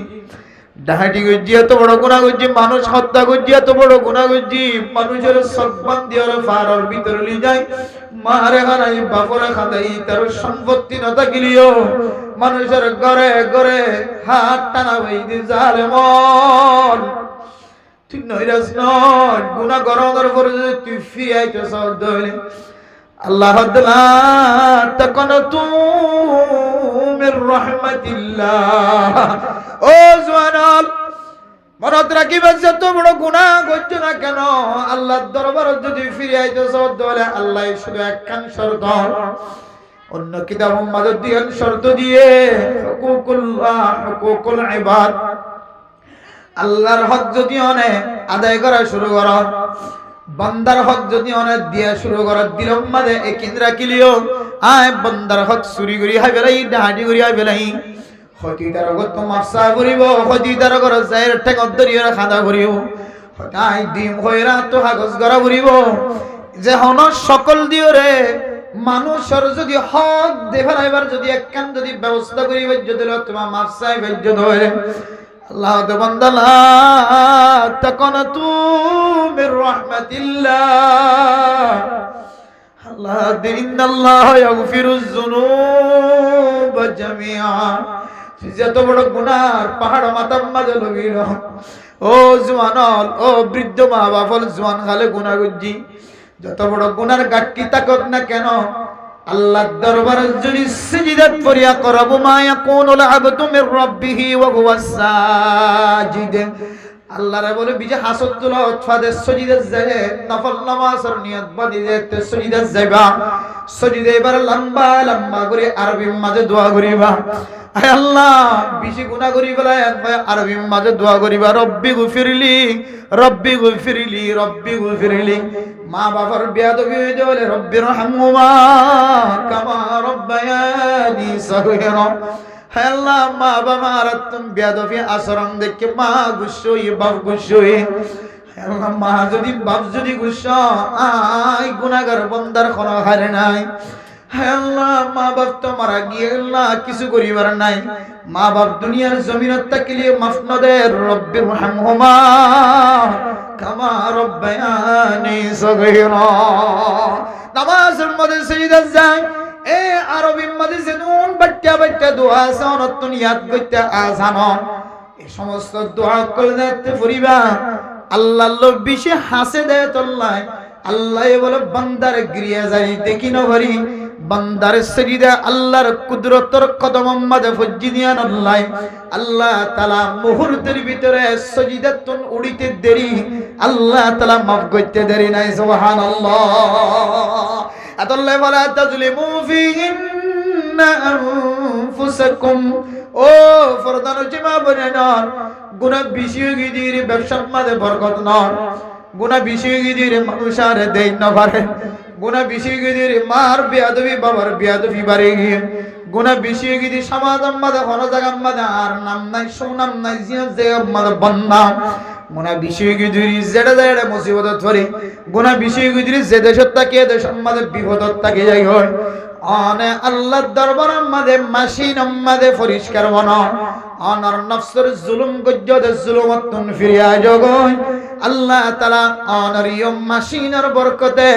S1: ডাহাটি গজ্জি এত বড় গুনাহ গজ্জি, মানুষ হত্যা গজ্জি এত বড় গুনাহ গজ্জি। মানুষের সব্বান দিয়ে ফারার ভিতরে লি যায়, মারে হারাই বাপরে খাদাই তার সম্পত্তি না থাকিলেও মানুষের ঘরে ঘরে হাত টানা বইদি জালেমন। তুই নৈরাশ নয় গুনাহ গরণের পরে যদি তুই ফিয়াইতেছ দইলে আল্লাহ তখন তুমির রহমাতিল্লাহ। ও জওয়ান মনত রাখিবে যত বড় গুনাহ করছ না কেন আল্লাহর দরবারে যদি ফিরে আইতেছ তাহলে আল্লাহ শুধু একখান শর্ত, অন্য কিতাব মাদদ দিয়ে শর্ত দিয়ে হুকুকুল্লাহ হুকুকুল ইবাদ আল্লাহর হক যদি অনে আদায় করা শুরু কর, বান্দার হক যদি অনেক দিয়া শুরু কর দিলম মাঝে একিন রাখিলিও আয় বান্দার হক চুরি করি হাই বেলাই ডাহাটি করি হাই বেলাই হতিদার গত মাফসা করিব হতিদার ঘর যাইর ঠেক দরিয়া খাদা করিব হতাই ডিম হইরা তো কাগজ গড়া করিব। যে হন সকল দিও রে মানুষের যদি হক দেখাইবার যদি একখান যদি ব্যবস্থা করিবে যদি তোমার মাফসাই বেজ্জ ধরে আল্লাহ তো বান্দালা তখন তুমির রহমাতিল্লাহ। আল্লাহ ইন্নাল্লাহ ইয়াগফিরুজ যুনুব জামিআ। যত বড় গুনার পাহাড় মাথার মাঝে লগিল ও জওয়ানল ও বৃদ্ধ মা বাপল জওয়ান খালে গুনাহ গজ্জি যত বড় গুনার গাট্টি তাকক না কেন আল্লাহর দরবারে যদি সিজদাত করিয়া করব মা ইয়াকুনুল আবদু মির রাব্বিহি ওয়া হুয়াস সাজিদ। আল্লাহরে বলে বিজে হাসত তুলা উৎফাদে সজিদে যায় নফল নামাজের নিয়ত বাদি যেতে সজিদে যাইবা সজিদে এবার লম্বা লম্বা করে আরবি মাঝে দোয়া করিবা। আয় আল্লাহ বেশি গুনাহ করি ফেলায় আরবি মাঝে দোয়া করিবা রব্বি গফিরলি রব্বি গফিরলি রব্বি গফিরলি। মা বাবার বেয়াদবি হইতে বলে রব্বির রহমহুমা কামা রব্বায়ানি সগীরা। হে আল্লাহ মা বাবা রাতন বেয়াদবি আচরণ দেখে মা গুসই বাপ গুসই হে আল্লাহ মা যদি বাপ যদি গুসা আই গুনাহগার বান্দার কোনো হারে নাই হে আল্লাহ মা বাপ তো মারা গিয়ে আল্লাহ কিছু করিবার নাই মা বাপ দুনিয়ার জমিনত তাকলে মাফ না দে রব্বি রহমহুমা কামা রব্বায়ানি সগীরা নামাজের মধ্যে সিজদা যায় এ আরবির মধ্যে যেন বাচ্চা বাচ্চা দোয়া সনতন ইয়াদ করতে আজানো এই সমস্ত দোয়া করলে পড়িবা আল্লাহ লোক বেশি হাসে দেয় তোল্লাই আল্লাহ বলে বান্দার গিরিয়া যাই দেখি না ভরি বান্দার সজিদা আল্লাহর কুদরতর কদম মধ্যে ফজি দিয়ান আল্লাহ আল্লাহ তাআলা মুহূর্তের ভিতরে সজিদাতুন উড়িতে দেরি আল্লাহ তাআলা মাফ করতে দেরি নাই সুবহানাল্লাহ আল্লাহ বলে তাজলিমু ফিহিন্না আনফুসাকুম ও ফরদান জিমা বনার গুনাহ বেশি গিদির ব্যবসার মধ্যে বরকত নয় গুনাহ বেশি গিদির মানুষার দেই না পারে গুনাহ বেশি গিদির মার বেয়াদবি বাবার বেয়াদবি বাড়ে গিয়ে গুনাহ বেশি গিদির সমাজের মধ্যে কোন জায়গার মধ্যে আর নাম নাই সুনাম নাই যে মধ্যে বন্যা গুনাহ বেশি গিদির যেটা যেটা মুসিবত ধরে গুনাহ বেশি গিদির যে দেশত থাকে দেশের মধ্যে বিপদত থাকে যাই হয় অনে আল্লাহর দরবারের মধ্যে মাসিন মধ্যে পরিষ্কার বনা অনর নফসের জুলুম গজ্জদ জুলুমতুন ফিরিয়া জগয় আল্লাহ তাআলা অনর ইয়ম মাসিনের বরকতে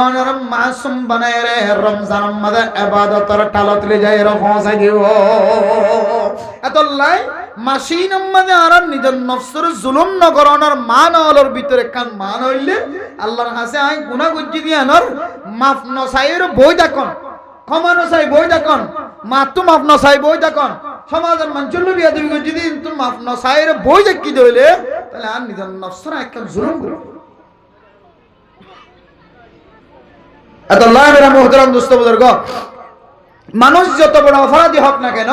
S1: অনর মাসুম বানায় রে রমজান মধ্যে ইবাদতের টালত লে যায় রে পৌঁছাই দিব এতলাই মাসিন মধ্যে আর নিজের নফসের জুলুম নগরণের মান অলর ভিতরে কান মান হইলে আল্লাহর কাছে আই গুনাহ গজ্জি দিয়ানর মাফ নসাইর বই দেখন ক্ষমা নসাই বই দেখন মাতু মাফ নসাই বই দেখন সমাজের মানুষের বিয়া দিবি যদি তুমি মাফ নসাইর বই দেখি দইলে তাহলে আর নিজের নফসের একটা জুলুম করো এত আল্লাহ মেরা মুহতারাম দোস্ত বুজুর্গ মানুষ যত বড় অপরাধী হোক না কেন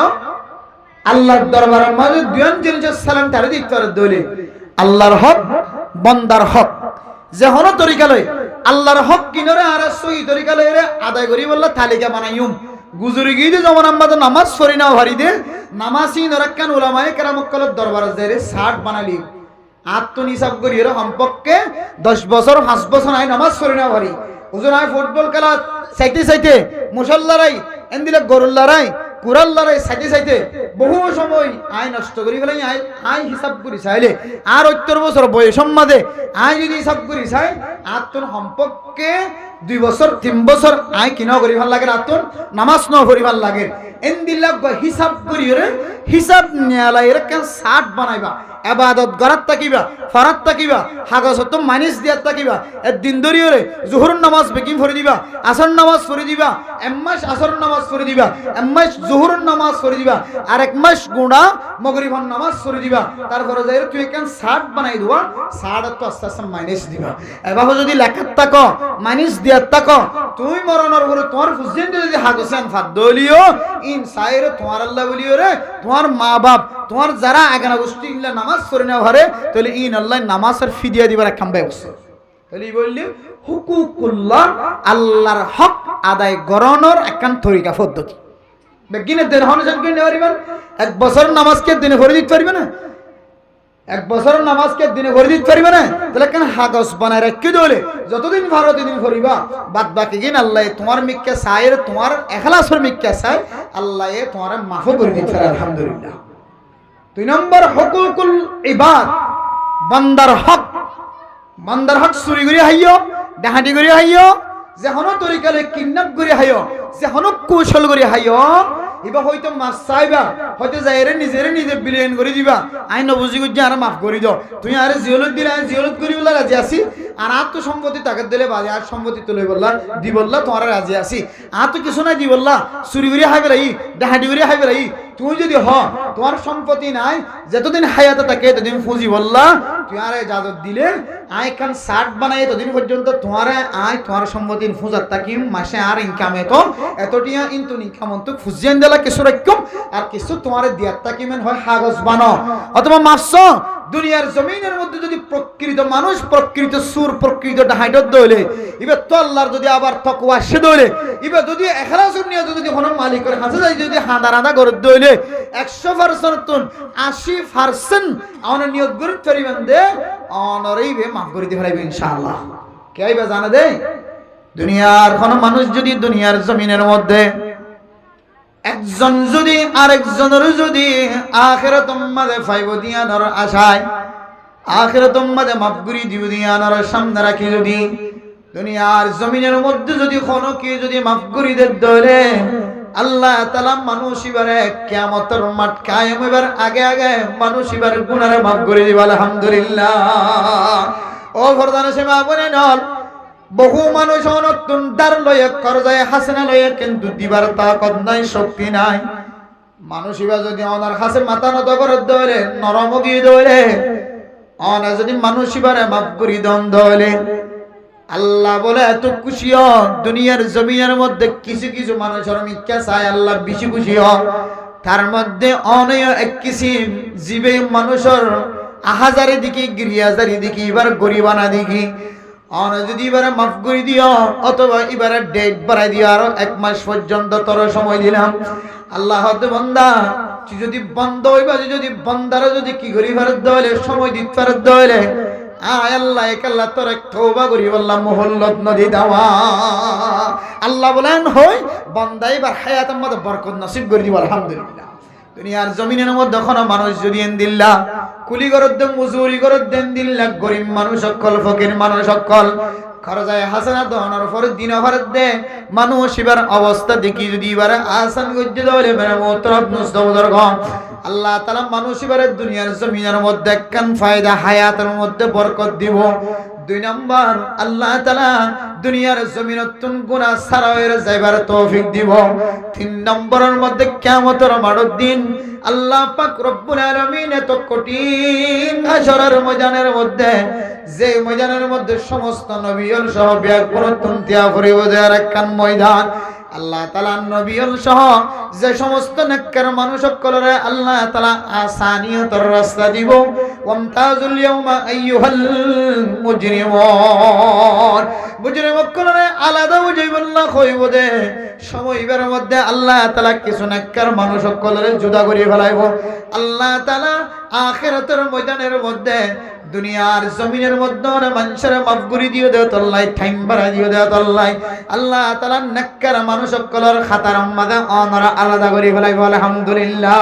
S1: আল্লাহর দরবারের মধ্যে দুজন জিনিসের সালাম তারে দিতে পারে দইলে আল্লাহর হক বান্দার হক যে হন তরিকা লয় আল্লাহর হক কিনরে আর সহি তরিকা লয় রে আদায় করি বললা তালিকা বানাইম গুজরি গিয়ে যেমন আমরা নামাজ পড়ি না হারি দে নামাজি নরাক্কান উলামায়ে কেরামকলের দরবারে যাইরে 60 বানালি আত্মনিসাব করি এর সম্পর্কে 10 বছর 5 বছর আই নামাজ পড়ি না হারি হুজুর আই ফুটবল খেলা চাইতে চাইতে মুসল্লারাই এন্দিলে গরুল্লারাই কুরাল্লারাই চাইতে চাইতে বহু সময় আই নষ্ট করি ফেলাই আই হিসাব করি চাইলে আর 70 বছর বয়স সম্মাদে আই যদি হিসাব করি চাই আত্মন সম্পর্কে 2 বছর 3 বছর আই কিনা করি ভাল লাগে আত্মন নামাজ ন করি ভাল লাগে এন্দিলা হিসাব করি রে হিসাব নিয়ালাই রে কেন 60 বানাইবা ইবাদত গরাত তাকিবা ফরাত তাকিবা হাগসত মানিস দিয়াত তাকিবা একদিন ধরিয়ে জোহর নামাজ বেকিং পড়ি দিবা আসর নামাজ পড়ি দিবা এক মাস আসর নামাজ পড়ি দিবা এক মাস জোহর নামাজ পড়ি দিবা আর এক মাস গুণা মাগরিবের নামাজ পড়ি দিবা তারপরে যাই তুই কেন 60 বানাই দিবা 60 তো আস্তে আস্তে মাইনাস দিবা এবারে যদি লেখাত তাকো মাইনাস দিয়াত তাকো তুই মরণের পরে তোমার ফুজিন যদি হাগসান ফাদ দলিও ইন সাইরে তোমার আল্লাহ বলিও রে তোমার মা বাপ তোমার যারা আগানা গোষ্ঠী ইল্লা নামাজ পড়ে না ঘরে তাহলে ইন আল্লাহ নামাজের ফিদিয়া দিবার এক খাম্বাই বসে তাহলে বললি হুকুকুল্লাহ আল্লাহর হক আদায় গরণর একখান তরিকা পদ্ধতি বেগিনে দেন হনজন করে নেওয়ার ইমান এক বছর নামাজকে দিনে ভরে দিতে পারবে না এক বছর নামাজকে দিনে ভরে দিতে পারবে না তাহলে কেন হাগস বানায় রাখি দলে যতদিন ভালো দিন ভরিবা বাদ বাকি দিন আল্লাহ তোমার মিক্কা চাইর তোমার এখলাসের মিক্কা চাই আল্লাহ তোমার মাফ করে দিতে পারে আলহামদুলিল্লাহ 2 নম্বর হুকুকুল ইবাদ বান্দার হক চুরি করে হাইও ডাহাতি করে হাইও যে হন তরিকালে কিডন্যাপ করে হাইও যে হন কৌশল করে হাইও এবা হয়তো মাছ চাইবা হয়তো যাইরে নিজে বিলিয়ন করে দিবা আইন বুঝি গুজি আর মাফ করে দাও তুই আরে জিওলত দিলে আমি জিওলত করি বললা রাজি আছি আর তো সম্পত্তি তাকে দিলে বাজে আর সম্পত্তি তুলে বললা দি বললা তোমার রাজি আছি আর তো কিছু নাই দি বললা চুরি করে হাইবে লাই ডাহাতি করে হাইবে লাই তুই যদি তোমার সম্পত্তি নাই যতদিন হায়াতে থাকে ততদিন ফুজি বললা তুই আরে ইজাজত দিলে আই কান 60 বানাই ততদিন পর্যন্ত তোমার সম্পত্তি ফুজাত থাকি মাসে আর ইনকাম এতটিয়া ইনতু ইনকাম তো ফুজিয়েন দিলা কিছু রাখম আর কিছু তোমার দিয়াত থাকি মেন হয় কাগজ বানো অথবা মাসো দুনিয়ার জমিনের মধ্যে যদি প্রকৃত মানুষ প্রকৃত সুর প্রকৃত ডাহাইটত দইলে ইবে তো আল্লাহর যদি আবার তাকওয়া সে দইলে ইবে যদি ইখলাসুন নিয়ত যদি কোন মালিকের কাছে যাই যদি হাঁদা করে দইলে 100% তুন 80% আমার নিয়ত করে তরিবেন দে অনরেইবে মাফ করে দি ফেলাইবে ইনশাআল্লাহ কেইবা জানা দে দুনিয়ার কোন মানুষ যদি দুনিয়ার জমিনের মধ্যে একজন যদি আরেকজনের যদি আখিরাতুম মাঝে ফাইব দিয়ানোর আশায় আখিরাতুম মাঝে মাফ করে দিব দিয়ানোর সামনে রাখি যদি দুনিয়ার জমিনের মধ্যে যদি কোনো কি যদি মাফ করে দে ধরে আল্লাহ তাআলা মানুষ এবারে কিয়ামতের মাঠ কায়েম হইবার আগে আগে মানুষ এবারে গুনাহ মাফ করে দিব আলহামদুলিল্লাহ ও ফরদান সেমা বনে নল বহু মানুষ অনতুন দার লয়ে করজায় হাসনা লয়ে কিন্তু দিবার তাকত নাই শক্তি নাই মানুষ ইবা যদি ওনার কাছে মাথা নত করে দইলে নরম গিয়ে দইলে অনা যদি মানুষ ইবারে মাফ করি দন দইলে আল্লাহ বলে এত খুশি হ দুনিয়ার জমিনের মধ্যে কিছু কিছু মানুষের মিথ্যা চায় আল্লাহ বেশি খুশি হ তার মধ্যে অনেক এক কিসিম জীবে মানুষের আহাজারি দিকে গিরিয়াজারি দিকে এবার গরিবানা দিকে অন যদি এবারে মাফ করে দিও অথবা এবারে ডেট বাড়াই দিও আরো 1 মাস পর্যন্ত তোর সময় দিলাম আল্লাহ হতে বান্দা তুই যদি বন্ধ হইবা যদি বন্দারে যদি কি করি ফেরত দইলে সময় দিতে ফেরত দইলে আয় আল্লাহ একআল্লাহ তোর তওবা করি বললাম মোহল্লত নদী দাওয়া আল্লাহ বলেন হই বান্দা এবার হায়াতের মধ্যে বরকত নসিব করে দিব আলহামদুলিল্লাহ দুনিয়ার জমিনের মধ্যে কোন মানুষ যদি দিল্লা কুলি করত দেন মজুরি করত দেন দিল্লা গরিব মানুষ সকল ফকির মানুষ সকল খরজায় হাসানাত অনার পর দিন ভরত দে মানুষ এবার অবস্থা দেখি যদি এবারে আসান গজ্জে দলে মেরে মোহতরম মুস্তাবদরগ আল্লাহ তাআলা মানুষ এবারে দুনিয়ার জমিনের মধ্যে কান ফায়দা হায়াতের মধ্যে বরকত দিব 2 নাম্বার আল্লাহ তাআলা দুনিয়ার জমিনতুন গুনাহ সারায়ের যাইবার তৌফিক দিব 3 নম্বরের মধ্যে কিয়ামতের মাঠের দিন আল্লাহ পাক রব্বুল আলামিন এত কঠিন হাশরের ময়দানের মধ্যে যে ময়দানের মধ্যে সমস্ত নবীল সহ ব্যাকুলতুন তিয়া পরিবদের একখান ময়দান আল্লাহ তাআলা নবীল সহ যে সমস্ত নেককার মানুষ সকলের আল্লাহ তাআলা আসানিয়তের রাস্তা দিব ওয়ামতাজুল ইয়াউমা আইয়ুহাল মুজরিমুন মুজরিমকলের আলাদা বুঝাইবল্লাহ কইব দে সময়বের মধ্যে আল্লাহ তাআলা কিছু নেককার মানুষ সকলের জুদা করে ফেলাইব আল্লাহ তাআলা আখিরাতের ময়দানের মধ্যে দুনিয়ার জমিনের মধ্যে মানুষের মাফ করে দিও দে তল্লাই টাইম বাড়া দিও দে তল্লাই আল্লাহ তাআলা নেককার মানুষ সকলের খাতার মধ্যে অনরা আলাদা করে ফেলাইব আলহামদুলিল্লাহ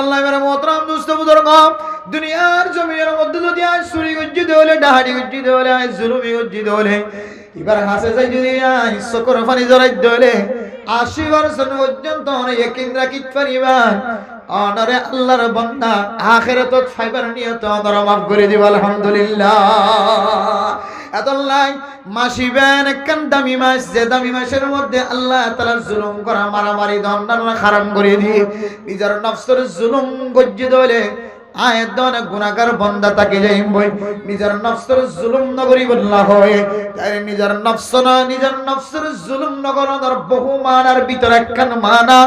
S1: আল্লাহ মেরে মোহতরম দোস্ত বুজুর্গ দুনিয়ার জমিনের মধ্যে যদি আজ চুরি গজ্জি দেওলে ডাহাডি গজ্জি দেওলে আজ জুলুমি গজ্জি দেওলে এবার হাসে যাই যদি আজ চকর পানি জড়াই দেওলে 80% পর্যন্ত ইয়াকিন রাখিত পারিবা অনরে আল্লাহর বান্দা আখিরাতত ফাইবার নিয়ত অনরা মাফ করে দিব আলহামদুলিল্লাহ আল্লাহ মাসিবেন একখান দামি মাস যে দামি মাসের মধ্যে আল্লাহ তাআলা জুলুম করা মারামারি দণ্ডনা হারাম করে দিয়ে নিজের নফসের জুলুম গজ্জি দলে আয়াত দনে গুনাহগার বান্দা তাকে যাইবই নিজের নফসের জুলুম নগরী বল্লা হয় তাই নিজের নফসের জুলুম নগরর বহু মানার ভিতর একখান মানা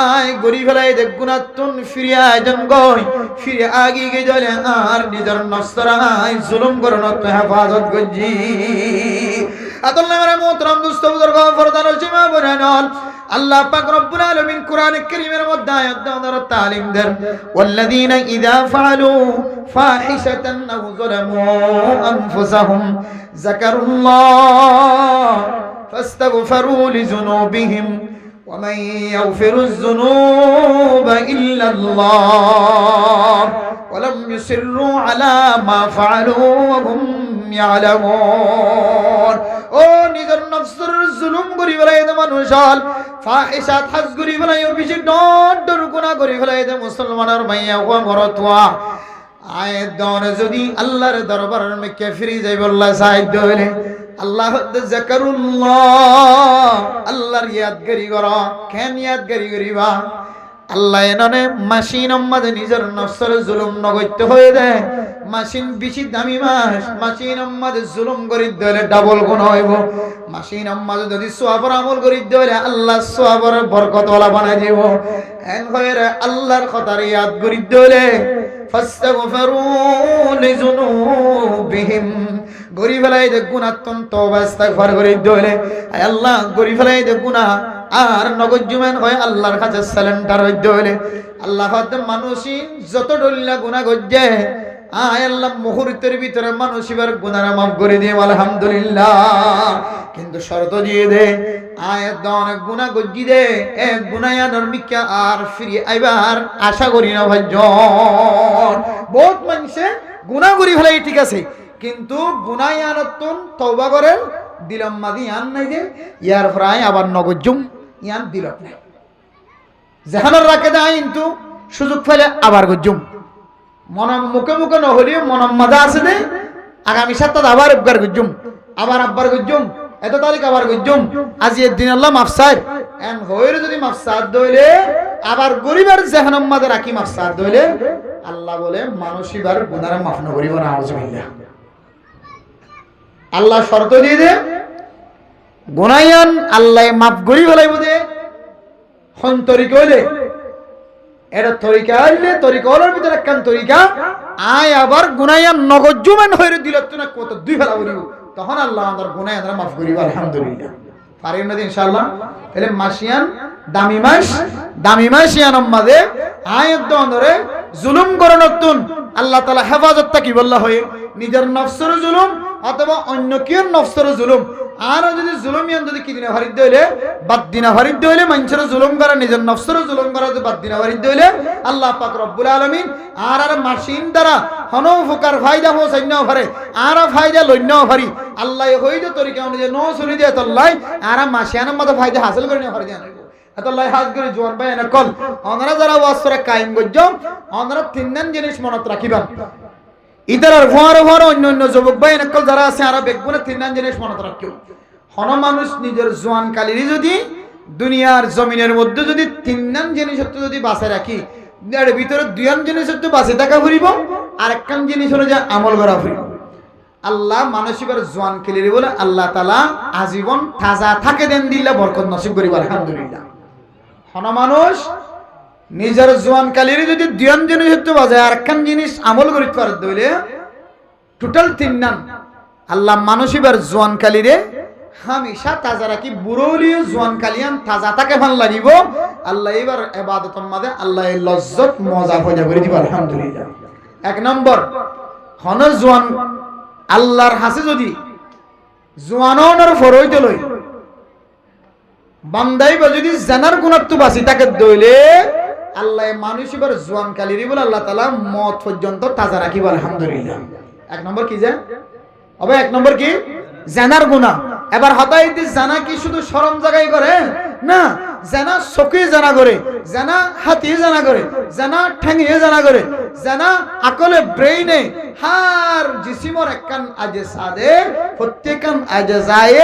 S1: আয় গরি ফেলাই দে গুনাহতুন ফিরিয়া আয়োজন গই ফিরে আগি গে জলে আর নিজের নফসের আয় জুলুম করন তো হেফাজত গজি আল্লাহ মেরে মোহতরম দোস্ত বুজুর্গ ফরদান সীমা বনানল আল্লাহ পাক রব্বুল আলামিন কোরআন কারীমের মধ্যে আয়াত দাও তালিম দেন ওয়াল্লাযীনা ইযা ফাআলু ফাহিশাতান আও যালামু আনফুসাহুম যাকারুল্লাহ ফাস্তাগফিরু লিযুনুবিহিম ওয়া মান ইয়াগফিরুয যুনুবা ইল্লা আল্লাহ ওয়া লাম ইউসিররু আলা মা ফাআলু ওয়া হুম ইয়ালামুন ও নিজের নফসের জুলুম করি ফেলাই দে মানুষ হল ফাহিশাত হাজ করি ফেলাই বেশি ডর গুনাহ করি ফেলাই দে মুসলমানের মাইয়া ও মরতওয়া আয়াত দনে যদি আল্লাহর দরবারের মধ্যে ফিরে যাই বল্লা সাইদ হইলে আল্লাহ যাকারুল্লাহ আল্লাহর ইয়াদগারি করো কেন ইয়াদগারি করিবা আল্লাহ এননে মাসিন আম্মাদে নিজের নফসের জুলুম নগত্য হয়ে দে মাসিন বেশি দামি মাস মাসিন আম্মাদে জুলুম করি দিলে ডাবল গুণ হইব মাসিন আম্মাদে যদি সওয়াবের আমল করি দিলে আল্লাহ সওয়াবের বরকত ওয়ালা বানাই দিব এন কইরা আল্লাহর কথার ইয়াদ করি দিলে ফাস্তাগফিরু লিযুনুবিহিম গরি ফেলাই দে গুনাহ তওবা ইস্তিগফার করি দিলে আল্লাহ গরি ফেলাই দে গুনাহ আর নগদ জুমান হয় আল্লাহর কাছে সালেন্ডার হইতে হইলে আল্লাহ হতে মানুষই যত ডল্লা গুনাহ গজ্জে আয় আল্লাহ মুহূর্তের ভিতরে মানুষিবার গুনাহ মাফ করে দিয়ে আলহামদুলিল্লাহ কিন্তু শর্ত দিয়ে দে আয় অনেক গুনাহ গজ্জি দে এক গুনায়ানোর মিক্কা আর ফিরে আইবার আশা করি না ভাইজন বহুত মানুষে গুনাহ করি ফেলাই ঠিক আছে কিন্তু গুনায়ানতন তওবা করেন দিলাম মাদি আন নাই যে ইয়ার প্রায় আবার নগদ জুম ইয়ান দিল নাই যেখানে রাখে দেয় কিন্তু সুযোগ ফেলে আবার গজুম মন মুখে মুখে নহলিও মন মাদা আছে দে আগামী সপ্তাহে আবার একবার গজুম আবার আব্বার গজুম এত তারিখ আবার গজুম আজি একদিন আল্লাহ মাফসাদ এন হইরে যদি মাফসাদ দইলে আবার গরিবের যেখানে মাদে রাখি মাফসাদ দইলে আল্লাহ বলে মানুষিবার গুনাহ মাফ না করিব না আউযুবিল্লাহ আল্লাহ শর্ত দিয়ে দে গুনায়ান আল্লাহ মাফ করি ফেলাইব দে হন তরিকা হইলে এটা তরিকা হইলে তরিকা হলার ভিতরে একখান তরিকা আয় আবার গুনায়ান নগদ জুমান হইরে দিল না কত দুই ফেলা করিব তখন আল্লাহ আমাদের গুনাহ আমরা মাফ করিব আলহামদুলিল্লাহ পারিব না ইনশাআল্লাহ তাহলে মাসিয়ান দামি মাস ইয়ান আমাদের আয়াত ধরে জুলুম করে নতুন আল্লাহ তাআলা হেফাজত কি বললা হয় নিজের নফসের জুলুম অথবা অন্য কেউ নফসের জুলুম আর যদি জুলুমিয়ান যদি কি দিনা ভারিদ হইলে বাদ দিনা ভারিদ হইলে মানুষের জুলুম করা নিজের নফসের জুলুম করা যদি বাদ দিনা ভারিদ হইলে আল্লাহ পাক রব্বুল আলামিন আর মাসিন দ্বারা হনো ফুকার ফায়দা হোসাইনাও পারে আর ফায়দা লইনাও পারি আল্লাহ হইদে তরিকা অনুযায়ী নো শুনি দিয়ে তল্লাই আর মাসিয়ানের মতো ফায়দা হাসিল করে নিও পারি জানো এতলাই হাজ করে জোয়ান ভাই এনে কল ওনারা যারা ওয়াসরে কায়েম গজ্জ ওনারা তিনজন জিনিস মনত রাখিবা ইদারার ভর ভর অন্য যুবক ভাই এনে কল যারা আছে আর বেগুনে তিনজন জিনিস মনত রাখিও হন মানুষ নিজের জোয়ান কালিরি যদি দুনিয়ার জমিনের মধ্যে যদি তিনজন জিনিস যদি বাঁচে রাখি এর ভিতরে দুইজন জিনিস বাঁচে থাকা ফুরিব আর একখান জিনিস হলো যে আমল করা ফুরিব আল্লাহ মানসিকের জোয়ান কালিরি বলে আল্লাহ তাআলা আজীবন তাজা থাকে দেন দিল্লা বরকত নসিব করিব আলহামদুলিল্লাহ হন মানুষ নিজের জোয়ান কালিরে যদি দুইজন জিনিস বাজে আর একখান জিনিস আমল করিতে পারে দইলে টোটাল তিনজন আল্লাহ মানসিবার জোয়ান কালিরে হামেশা তাজা রাখি বুড়োলিও জোয়ান কালিয়ান তাজা থাকে ভাল লাগিব আল্লাহ এবার ইবাদতের মধ্যে আল্লাহ লজ্জত মজা পয়দা করে দিব আলহামদুলিল্লাহ এক নম্বর হন জোয়ান আল্লাহর হাসে যদি জোয়ানোর ফরইতে লই বান্দাই বা যদি জানার গুণাত্ব বাসি তাকে দইলে আল্লাহ মানুষিবার জোয়ান কালিরি বলে আল্লাহ তাআলা মত পর্যন্ত তাজা রাখিব আলহামদুলিল্লাহ এক নম্বর কি যে হবে এক নম্বর কি জানার গুনাহ এবার হতাইতে জানা কি শুধু শরম জায়গায় করে না জানা চোখে জানা করে জানা হাতে জানা করে জানা ঠ্যাঙে জানা করে জানা আকলে ব্রেইনে হার জিসিমর একখান আজে সাদে প্রত্যেকখান আজে যায়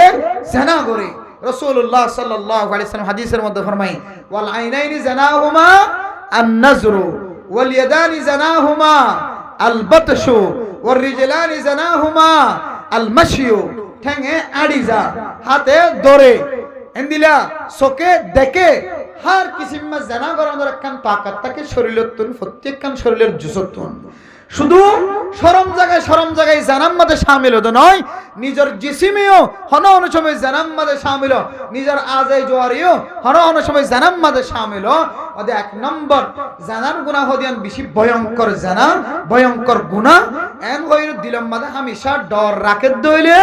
S1: জানা করে রাসূলুল্লাহ সাল্লাল্লাহু আলাইহি ওয়াসাল্লাম হাদিসের মধ্যে ফরমায় ওয়াল আইনাইনি জানাহুমা আন-নাজরু ওয়াল ইয়াদানি জানাহুমা আল-বাতশু ওয়ার রিজলানি জানাহুমা আল-মাশিয়ু ঠ্যাঙে আড়িজা হাতে ধরে এন্দিলা চোখে দেখে হার কিসিমা জানা করানোর একখান তাকাত থাকে শরীরতুন প্রত্যেকখান শরীরের জুসতুন শুধু শরম জায়গায় জানাম মাঝে শামিল হতো নয় নিজের জিসিমেও হন অন্য সময় জানাম মাঝে শামিল নিজের আজাই জোয়ারিও হন অন্য সময় জানাম মাঝে শামিল ওদের এক নম্বর জানার গুনাহ হদিয়ান বেশি ভয়ঙ্কর জানা ভয়ঙ্কর গুনাহ এন হইর দিলম মাঝে হামেশা ডর রাখে দইলে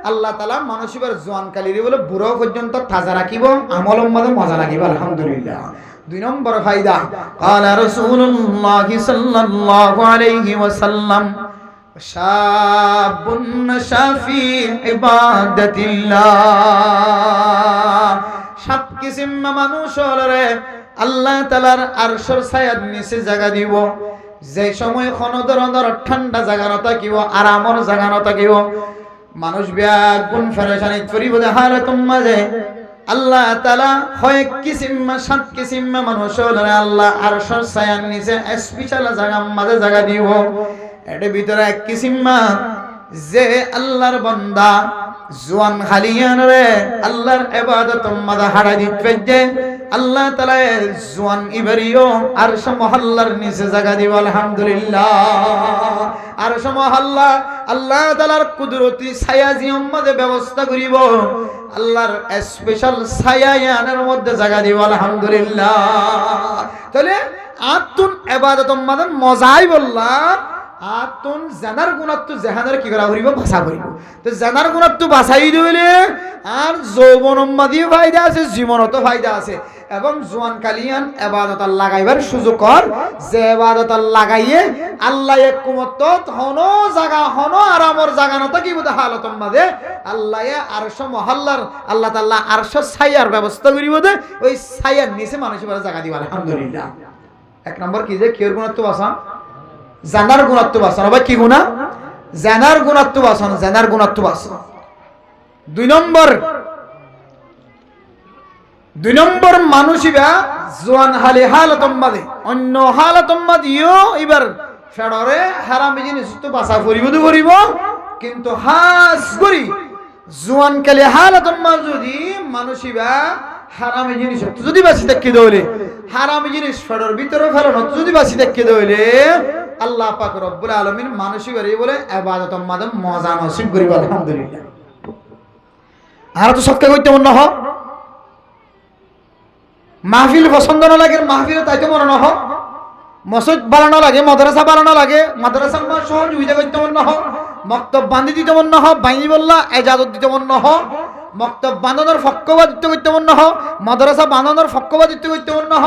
S1: আল্লাহ তাআলা মানুষের জোয়ান কালিরে বলে বুড়ো পর্যন্ত তাজা রাখিব আমলম মাঝে মজা লাগিব আলহামদুলিল্লাহ দুই নম্বর ফায়দা قال رسول الله صلى الله عليه وسلم شاب شافي عبادة الله সাত কিসিম মানুষ হলরে আল্লাহ তাআলার আরশের ছায়ার নিচে জায়গা দিব যে সময় খনদরন্দর ঠান্ডা জায়গা না থাকিব আরামর জায়গা না থাকিব মানুষ ব্যাগুন ফেরেশানি করিব হালাতুম মাঝে আল্লাহ তাআলা হয় কিসিমা সাত কিসিমা মানুষ হলে আল্লাহ আরশের ছায়ার নিচে স্পেশাল জায়গা মাঝে জায়গা দিব এর ভিতরে এক কিসিমা যে আল্লাহর বান্দা জোয়ান খালিয়ান রে আল্লাহর ইবাদত মাদা হারা দিতে যে আল্লাহ তাআলা জোয়ান ইবরিও আরশ মহল্লার নিচে জায়গা দিব আলহামদুলিল্লাহ। আরশ মহল্লা আল্লাহ তাআলার কুদরতি ছায়া জিম্মাদে ব্যবস্থা করিব, আল্লাহর স্পেশাল ছায়া ইয়ানের মধ্যে জায়গা দিব আলহামদুলিল্লাহ। তাহলে আতুন ইবাদত মাদান মজাই বললাম, আতুন জানার গুণাত্ব জাহানের কি করা করিব ভাষা করিব। তো জানার গুণাত্ব বাছাই দিলে আর যৌবন মাদিও ফায়দা আছে, জীবনত ফায়দা আছে। এবং জোয়ান কালিয়ান ইবাদত লাগাইবার সুযোগ কর, যে ইবাদত লাগাইয়ে আল্লাহ কুমত হন জায়গা হন আরামর জায়গা না কি বুঝা হালতর মাঝে আল্লাহ আরশ মহল্লার আল্লাহ তাআলা আরশ ছায়ার ব্যবস্থা করিব দে, ওই ছায়ার নিচে মানুষের জায়গা দিব আলহামদুলিল্লাহ। এক নম্বর কি যে কির গুণাত্ব বাসা, জানার গুণাত্ব বাসন। ভাই কি গুণা? জানার গুণাত্ব বাসন, জানার গুণাত্ব বাসন। দুই নম্বর মানুষিবা জোয়ান হালে হালতম্বাদে অন্য হালতম্বাদিও এবার ফেডরে হারামি জিনিস তো বাসা করিব তো করিব, কিন্তু হাস করি জোয়ান কালে হালতম্বা যদি মানুষিবা হারামি জিনিস যদি বাসি দেখে দইলে, হারামি জিনিস ফেডর ভিতরে ফেলানো যদি বাসি দেখে দইলে আল্লাহ পাক রব্বুল আলামিন মানুষই করে বলে ইবাদত মাদম মজা নসিব করিব আলহামদুলিল্লাহ। আর তো সবকে কইতে মন ন মাহফিল পছন্দ না লাগে, মাহফিল তাইতে মনে নহ, মসজিদ বানানো লাগে, মাদ্রাসা বানানো লাগে, মাদ্রাসা সহযোগিতা করতে মন নহ, মক্তব বান্ধি দিতে মন নহ, বাইনি বললা এজাজত দিতে মন নহ, মক্তব বানানোর ফক্কবাদিত্ব করতে মন নহ, মাদ্রাসা বানানোর ফক্কবাদিত্ব করতে মন নহ,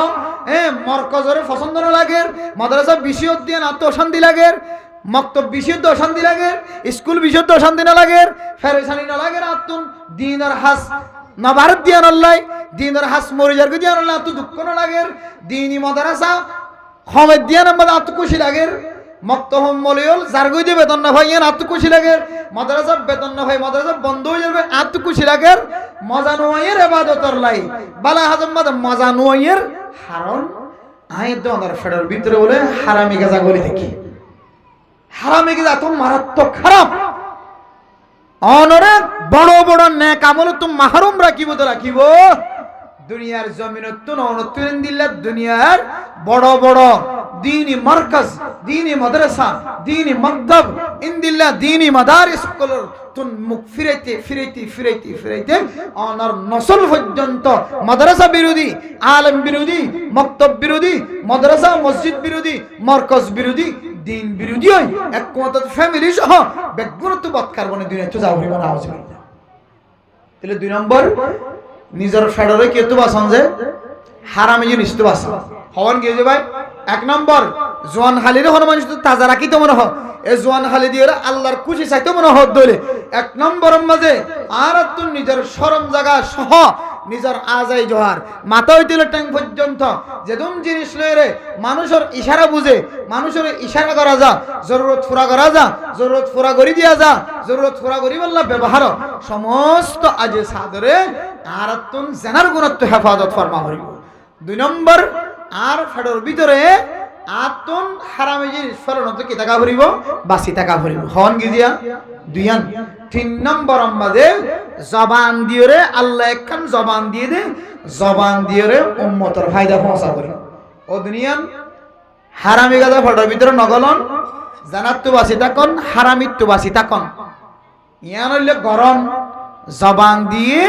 S1: মরকজরে পছন্দ না লাগে, মাদ্রাসা বিষয় দিয়ে না তো অশান্তি লাগে, মক্তব বিষয় তো অশান্তি লাগে, স্কুল বিষয় তো অশান্তি না লাগে, ফেরেশানি না লাগে, আতুন দিনের হাস না ভারত দিয়া নল্লাই, দিনের হাস মরিজার দিয়া নল্লাই আতু দুঃখ না লাগে, দিনই মাদ্রাসা হমেদ দিয়া নাম্বার আতু খুশি লাগে, মক্তহম মলিয়ল জারগই দিয়ে বেতন না ভাই আতু খুশি লাগে, মাদ্রাসা বেতন না ভাই মাদ্রাসা বন্ধ হয়ে যাবে আতু খুশি লাগে, মজা নোয়ের ইবাদতর লাই বালা হাজম মাদ মজা নোয়ের হারন আয় দনার ফেডার ভিতরে বলে হারামি গাজা গলি দেখি, হারামি গাজা তো মারাত্মক খারাপ। অনরে বড় বড় নেক আমল তো মাহরুম রাখিব তো রাখিব, দুনিয়ার জমিনত নতুন দিল্লা দুনিয়ার বড় বড় দীনি মার্কাজ, দীনি মাদ্রাসা, দীনি মাকতাব ইনদিল্লা দীনি মাদারিস কলর তুন মুখ ফিরাইতে ফিরাইতে ফিরাইতে ফিরাইতে অনার নসল পর্যন্ত মাদ্রাসা বিরোধী, আলেম বিরোধী, মক্তব বিরোধী, মাদ্রাসা মসজিদ বিরোধী, মার্কাজ বিরোধী, দিন বিরোধী হয় একমত ফ্যামিলি সহ বেগুনত্ব বৎকার বনে দুনিয়া তো যাও হইব না হইব। তাহলে দুই নম্বর নিজের ফেডরে কে তো বাসন যে হারামি জিনিস তো বাসন হওয়ান গিয়ে যে ভাই। এক নম্বর জোয়ান হালির হন মানুষ তো তাজা রাখিতে মনে হয়, এই জোয়ান হালি দিয়ে আল্লাহর খুশি চাইতে মনে হয় দলে। এক নম্বর মাঝে আর তুই নিজের শরম জায়গা সহ নিজের আজাই জোহার মাথা হইতে ট্যাং পর্যন্ত যেদম জিনিস লয়ে রে মানুষের ইশারা বুঝে, মানুষের ইশারা করা যা, জরুরত পুরা করা যা, জরুরত পুরা করি দিয়া যা, জরুরত পুরা করি বললা ব্যবহার সমস্ত আজে সাদরে আর তুন জানার গুণত্ব হেফাজত ফরমা করিব। দুই নম্বর আর ফেডর ভিতরে আতুন হারামি জিনিস ফেরনত কি টাকা ভরিব বাসি টাকা ভরিব হন গিজিয়া দুইয়ান। তিন নম্বর আমাদের জবান দিয়ে রে আল্লাহ একখান জবান দিয়ে দে, জবান দিয়ে রে উম্মতের ফায়দা পৌঁছা করি। ও দুনিয়ান হারামি গাদা ফেডর ভিতরে নগলন জানাত তো বাসি থাকন, হারামিত তো বাসি থাকন। ইয়ান হইলে গরম জবান দিয়ে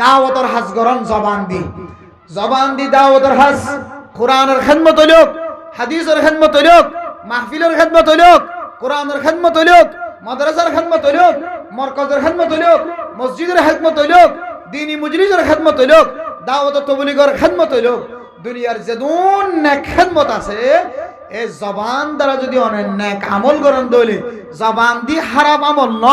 S1: দাওয়াতর হাজ গরম জবান দি, জবান দি দাওয়াতর হাজ কোরআনের খেদমত হইলক, হাদিসের খেদমত হইলক, মাহফিলের খেদমত হইলক, কোরআনের খেদমত হইলক, মাদ্রাসার খেদমত হইলক, মরকজের খেদমত হইলক, মসজিদের খেদমত হইলক, দ্বীনি মজলিসের খেদমত হইলক, দাওয়াত তবলিগের খেদমত হইলক। দুনিয়ার যেদুন নেক খেদমত আছে এই জবান দ্বারা যদি অনেক নেক আমল করেন দইলে জবান দি হারাম আমল ন,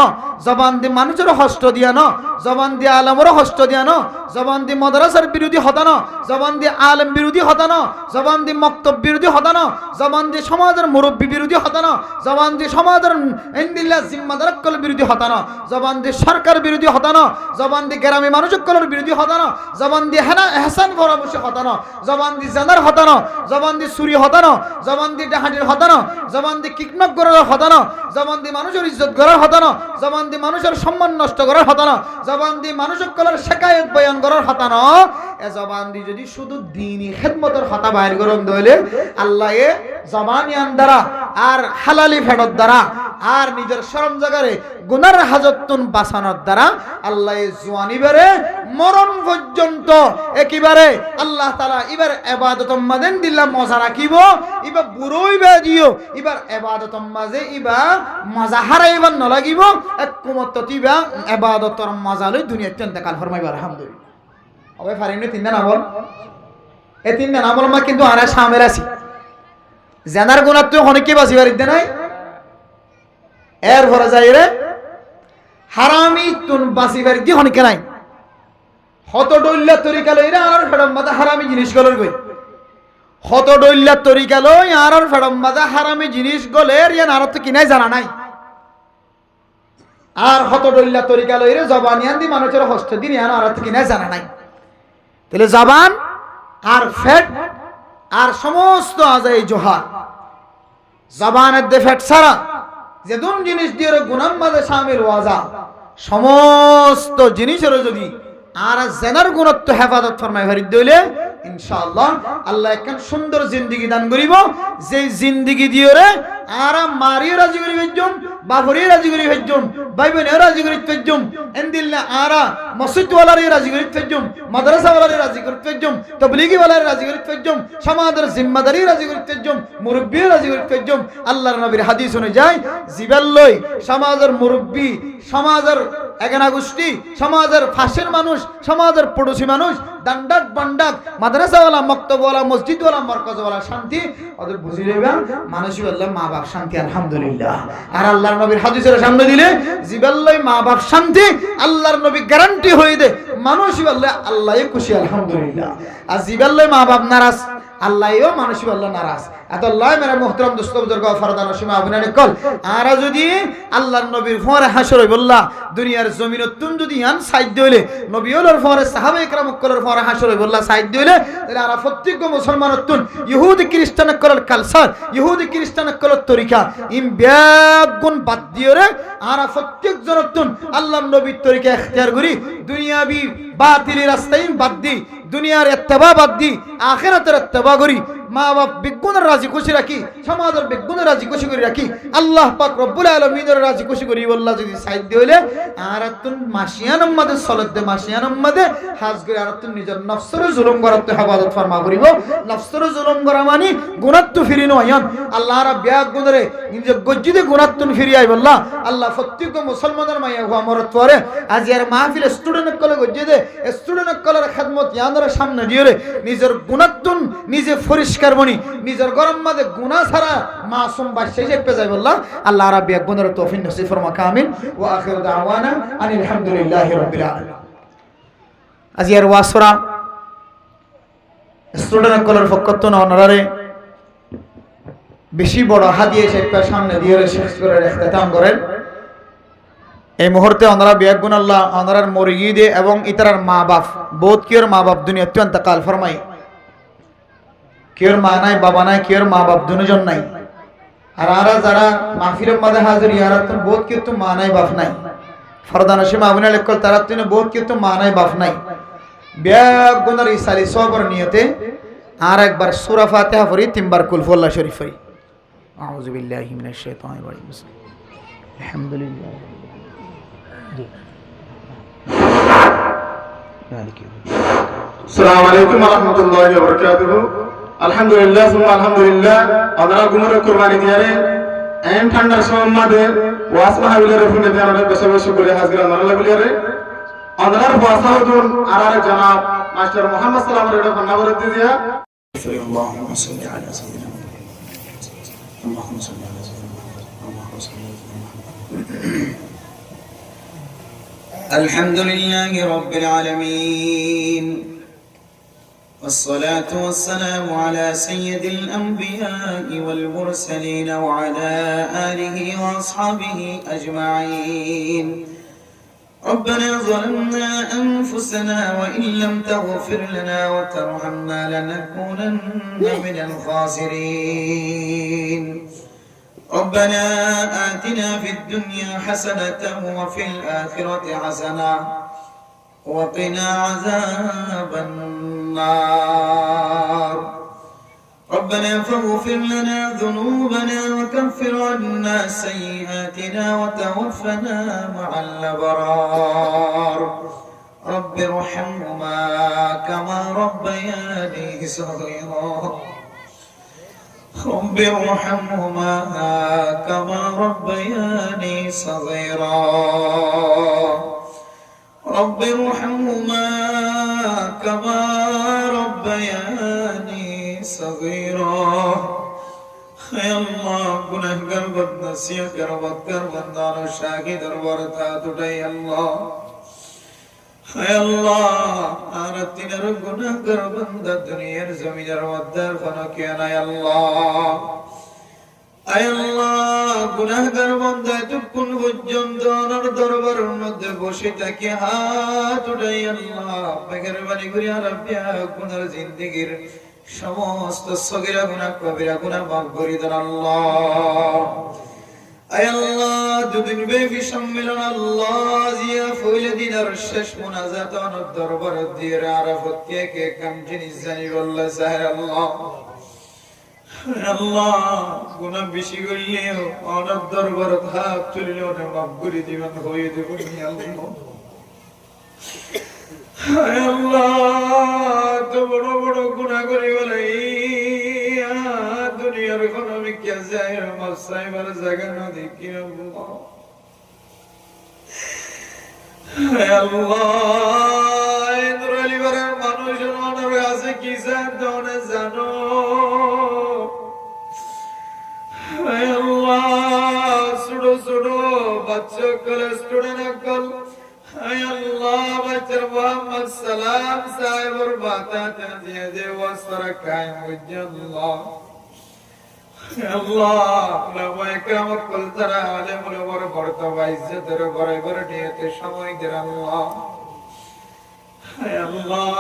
S1: জবান দি মানুষের হস্ত দিয়া ন, জবান দি আলমের হস্ত দিয়া ন, জবান দি মাদ্রাসার বিরোধী হতা ন, জবান দি আলেম বিরোধী হতা ন, জবান দি মক্তব বিরোধী হতা ন, জবান দি সমাজের মুরব্বী বিরোধী হতা ন, জবান দি সমাজের ইনদিল্লাহ জিম্মাদারকল বিরোধী হতা ন, জবান দি সরকার বিরোধী হতা ন, জবান দি গ্রামী মানুষকলের বিরোধী হতা ন, জবান দি হেনা এহসান পরামর্শ হতা ন, জবান দি জানার হতা ন, জবান দি চুরি হতা ন, জবান জবান দিয়ে ডাহাটির হতা না, জবান দিয়ে কিকনক করার হতা না, জবান দিয়ে মানুষের ইজ্জত করার হতা না, জবান দিয়ে মানুষের সম্মান নষ্ট করার হতা না, জবান দিয়ে মানুষের কলার শেকায়ত বয়ান করার হতা না। এ জবান দিয়ে যদি শুধু দ্বীনি খিদমতের হতা বাইর করন দইলে আল্লাহ এ জবানিয়ান দ্বারা আর হালালি ফেরত দ্বারা আর নিজের শরম জায়গারে গুনার হাজতুন বাঁচানোর দ্বারা আল্লাহ জওয়ানি বেড়ে মরণ পর্যন্ত একেবারে আল্লাহ তাআলা এবার ইবাদত মাদেন দিলাম মজা রাখিব, এবার বুড়োই বে দিও, এবার ইবাদত মাঝে ইবা মজা হারাইবার ন লাগিব, এক কুমত তিবা ইবাদতর মজা লই দুনিয়াতে ইন্তেকাল ফরমাইবার আলহামদুলিল্লাহ। ওই ফারিনে তিনটা না বল, এই তিনটা না বল মা কিন্তু আরে সামের আছি জানার গুনাহ তো অনেকে বাসিবার ইদে নাই এর ভরা যায় রে হারামি তুন বাসিবার দি অনেকে নাই হত ডইল্লা তরিকা লইরা আর ফেডম মাদা হারামি জিনিস গলর গই, হত ডইল্লা তরিকা লই আর ফেডম মাদা হারামি জিনিস গলের ইয়ান আর তো কিনাই জানা নাই, আর হত ডইল্লা তরিকা লইরে জবানিয়ান দি মানুষের হস্ত দিন ইয়ান আর তো কিনাই জানা নাই। তাহলে জবান আর ফেট আর সমস্ত আজাই জোহা জবানের দে ফেট ছাড়া যে দুন জিনিস দিয়ে গুনার মাঝে শামিল ওয়াজা সমস্ত জিনিসের যদি আর জেনার গুণত্ব হেফাজত ফরমায় ভারি দইলে ইনশাআল্লাহ আল্লাহ একখান সুন্দর জিন্দেগি দান করিব, যে জিন্দেগি দিয়ে রে আর মারিও রাজি করি ভেজুম, বাবরিও রাজি করি ভেজুম, ভাই বোনেও রাজি করি ভেজুম, এন্দিল্লা আর মসজিদওয়ালারও রাজি করি ভেজুম, মাদ্রাসাওয়ালারও রাজি করি ভেজুম, তাবলীগীওয়ালারও রাজি করি ভেজুম, সমাজের জিম্মাদারি রাজি করি ভেজুম, মুরব্বিও রাজি করি ভেজুম। আল্লাহর নবীর হাদিস অনুযায়ী জিবাল্লই সমাজের মুরব্বি, সমাজের এগানা গোষ্ঠী, সমাজের ফাঁসের মানুষ, সমাজের পড়োশী মানুষ, দান্ডাক বান্ডাক, মাদ্রাসাওয়ালা, মক্তবওয়ালা, মসজিদওয়ালা, মরকজওয়ালা শান্তি ওদের বুঝি নেবে মানুষই বললাম মা বাপ শান্তি আলহামদুলিল্লাহ। আর আল্লাহর নবীর হাদিসের সামনে দিলে জিবাল্লাই মা বাপ শান্তি, আল্লাহর নবী গ্যারান্টি হয়ে দে মানুষই বললে আল্লাহ খুশি আলহামদুলিল্লাহ। আর জিবাল্লাই মা বাপ নারাজ আল্লাহও মানুষই বলল নারাজ। এত আল্লাহ মেরা মুহতারাম দোস্ত বুজুর্গ ফরদান সীমা আবনানি কল আর যদি আল্লাহর নবীর ফরে হাসর বললা দুনিয়ার জমিনতুন যদি ইয়ান সাইদ হইলে নবী ওলর ফরে সাহাবায়ে کرام কলর ফরে হাসর বললা সাইদ হইলে তাহলে আর প্রত্যেক মুসলমানতুন ইহুদি খ্রিস্টান কলর কালচার, ইহুদি খ্রিস্টান কলর তরিকা ইম ব্যাগুন বাদ দিওরে আর প্রত্যেক জনতুন আল্লাহর নবীর তরিকা ইখতিয়ার করি দুনিয়াবি বাতিলের রাস্তায় বাদ দি, দুনিয়ার ইত্তেবা বাদ দি, আখিরাতের ইত্তেবা করি, মা বাপ বিজ্ঞানের রাজি খুশি রাখি, সমাজের বিজ্ঞানের রাজি খুশি করে রাখি, আল্লাহ পাক রব্বুল আলামিনের রাজি খুশি করি বললা যদি সাইদ হইলে আর তুন মাসিয়ান মাদে সলতে মাসিয়ান মাদে হাজ করে আর তুন নিজের নফসরে জুলুম করতে হেফাজত ফরমা করিব। নফসরে জুলুম করা মানে গুনাহ ফিরি নয়ন আল্লাহ রা বিয়াক গুনরে নিজে গজ্জিদে গুনাহ ফিরি আই বললা আল্লাহ প্রত্যেক মুসলমানের মাইয়া হুয়া মরত পরে আজ এর মাহফিল স্টুডেন্ট কলে গজ্জিদে স্টুডেন্ট কলের খেদমত ইয়ানরা সামনে দিয়ে নিজের গুনাহ নিজে পরিষ্কার মনি নিজের গরম মাঝে গুনাহ ছাড়া মাসুম বাদশাহ হিসেবে পেয়ে যায় বললা আল্লাহ রাব্বি গুনার তৌফিক নসিব ফরমা কামিল ওয়া আখিরু দাওয়ানা আনিল হামদুলিল্লাহি রাব্বিল আলামিন। আজিয়ার ওয়াসরা স্টুডেন্ট কলের পক্ষতন অনারে বেশি বড় হাদিয়া হিসেবে সামনে দিয়ে শেষ করে ইখতিতাম করেন। এই মুহূর্তে ওনারা বিয়াগুন আল্লাহ ওনার মুরিদে এবং ইতরার মা বাপ বহুত কিয়র মা বাপ দুনিয়াতে ইন্তেকাল ফরমাই, কিয়র মা নাই বাবা নাই, কিয়র মা বাপ দুজন নাই। আর আরা যারা মাহফিলের মাঝে হাজির ইয়ারা তো বহুত কিয়র তো মা নাই বাপ নাই, ফরদান সীমা আবুনা লেখল তারা তো বহুত কিয়র তো মা নাই বাপ নাই। বিয়াগুনের ইসালি সবর নিয়তে আর একবার সূরা ফাতিহা পড়ি, তিনবার কুল হুয়াল্লাহ শরীফ পড়ি। আউযু বিল্লাহি মিনাশ শাইতানির রাজিম। আলহামদুলিল্লাহ।
S2: আসসালামু আলাইকুম ওয়া রাহমাতুল্লাহি ওয়া বারাকাতুহু। আলহামদুলিল্লাহ সুবহান আলহামদুলিল্লাহ। আপনারা গুমরে কুরবানি দিয়ারে এন ঠান্ডার সময়ে ওয়াস মাহফিলের ফুনে দেয়ারে বেশি বেশি করে হাজির আমরা বলিয়ারে আপনার ওয়াসাহুদুন আরারে জনাব মাস্টার মুহাম্মদ সাল্লাল্লাহু আলাইহি ওয়া সাল্লাম বরকত দিয়া আল্লাহুম্মা সাল্লি আলা সাইয়্যিদিনা আল্লাহুম্মা সাল্লি আলা সাইয়্যিদিনা আল্লাহুম্মা সাল্লি আলা
S3: الحمد لله رب العالمين والصلاة والسلام على سيد الأنبياء والمرسلين وعلى آله وأصحابه أجمعين ربنا ظلمنا أنفسنا وإن لم تغفر لنا وترحمنا لنكونن من الخاسرين ربنا آتنا في الدنيا حسنة وفي الآخرة حسنة وقنا عذاب النار ربنا فاغفر لنا ذنوبنا وكفر عنا سيئاتنا وتوفنا مع الأبرار رب ارحمهما كما ربياني صغيرا رب ارحمهما كما ربياني صغيرا رب ارحمهما كما ربياني صغيرا يا الله গুনাহগার বান্দা সিয়াকার বাক্কার বান্দা শাহিদ দরবার থা দুটাই আল্লাহ হায় আল্লাহ আর তিনার গুনাহগার বান্দা দুনিয়ার জমিনের মধ্যে ফানাকে নাই আল্লাহ আয় আল্লাহ গুনাহগার বান্দা যতক্ষণ পর্যন্ত ওনার দরবারের মধ্যে বসে থাকে হাত উঠাই আল্লাহ মেহেরবানি করে রাব্বি গুনার জিন্দেগীর সমস্ত সগীরা গুনাহ কবিরা গুনাহ মাফ করে দেন আল্লাহ আয় আল্লাহ দুদিন ব্যাপী সম্মেলন আল্লাহ জিয়া ফইলে দিনার শেষ মুনাজাত ওনার দরবার দিয়ে আরাফত কে কাম জিনিস জানি আল্লাহ সাহেব আল্লাহ আল্লাহ গুনাহ বেশি করলেও ওনার দরবারে হাত তুললে ওটা মাফ করে দিবেন হয়ে দেবেন আল্লাহ হায় আল্লাহ তো বড় বড় গুনাহ করে বলে দুনিয়ার কোনো মিথ্যা জাহির মাসাইবার জায়গা না দেখি আল্লাহ হায় আল্লাহ ইন্দ্রালি বারের মানুষ ওনার কাছে কি জানতো না জানো হায় আল্লাহ ছোট ছোট বাচ্চা কলেজ স্টুডেন্ট আকল হায় আল্লাহ বাচ্চার মোহাম্মদ সালাম সাহেবের বাতাতে দিয়ে দে ওয়াসরা কায়েম হইয়া আল্লাহ আল্লাহ উলামায়ে কেরাম কল যারা আলেম ওলামার বর্তবা ইজ্জতের বরাবর নিয়তে সময় দেন আল্লাহ হায় আল্লাহ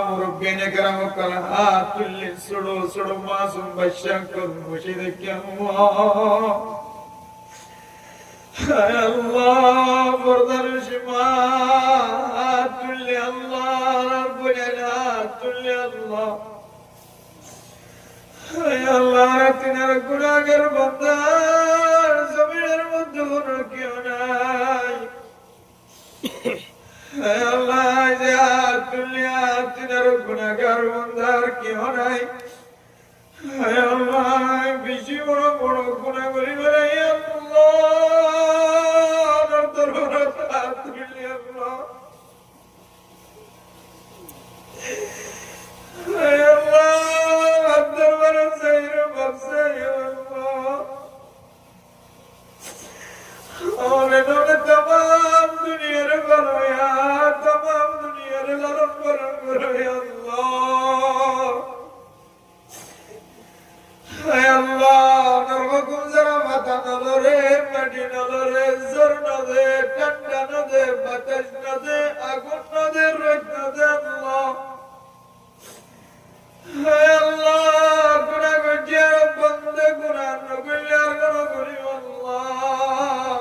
S3: মুরব্বিনে কেরাম কল হাত তুললে ছোট ছোট মাসুম বাচ্চা কল বসে দেখি আল্লাহ হায় আল্লাহ বরদার সীমা তুল্লি আল্লাহ রাব্বুল আলামিন তুল্লি আল্লাহ হায় আল্লাহ তিনার গুনাহগার বান্দার জমিনের মধ্যে কোনো কেউ নাই হায় আল্লাহ যা তুল্লি তিনার গুনাহগার বান্দার কেউ নাই হায় আল্লাহ বেশি বড় বড় গুনাহ করি বলে तमाम दुनिया करो या तमाम दुनिया लड़न करो या अल्लाह हाय अल्लाह नरगुम जरा माता नलरे मडी नलरे जर नदे ठंडा नदे बातास नदे आগুন नदे रोज नदे अल्लाह हाय अल्लाह गुनाह गजिया बंदे गुनाह नगुलियार करो करी अल्लाह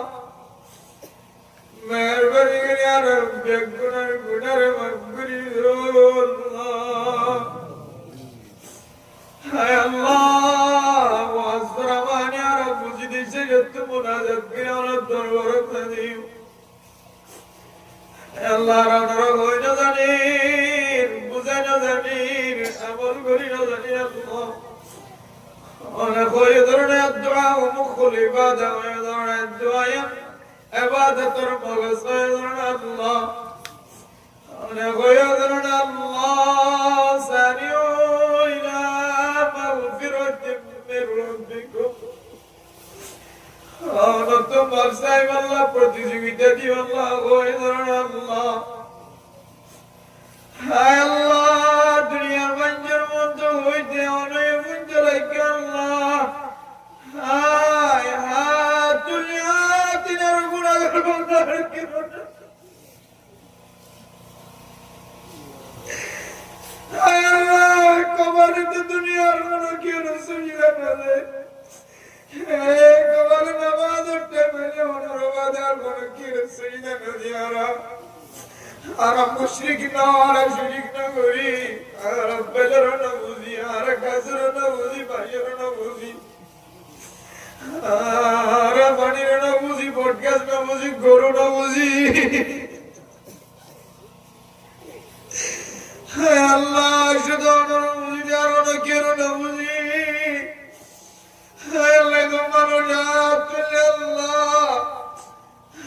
S3: मेहरबानी करी यार गुनाह गुनाह मगफिरी अल्लाह हाय अल्लाह वासरमान या रब मुझे से जत मुनाजात के और दरबार तदी अल्लाह राना होय ना जानी बुझा ना जानी আমল করি না জানি আল্লাহ অনেক হয়ে ধরনের দোয়া ও মুখল ইবাদত হয়ে ধরনের দোয়া ইবাদতের মগজ হয়ে ধরনের আল্লাহ অনেক হয়ে ধরনের আল্লাহ সানিউ ইলা মাগফিরাতিন মির রাব্বিকুম আল্লাহ তোমার সাইব আল্লাহ প্রতিযোগিতা দিও আল্লাহ হয়ে ধরনের আল্লাহ হায় আল্লাহ দুনিয়ার বাঞ্জার মধ্যে হইতে অনেক বুঝতে লাগে আল্লাহ হায় হায় দুনিয়া তিনার গুনাহগার বান্দার কি দেওয়ার কোনো কি সুবিধা নদিয়ারা আর মুশরিক না আর শিরিক না করি আর বেজর না বুঝি আর কাজর না বুঝি বাইর না বুঝি আর পানির না বুঝি পডকাস্ট না বুঝি গরু না বুঝি আল্লাহ শুধু বুঝি আর অনেকের না বুঝি আল্লাহ তোমার আল্লাহ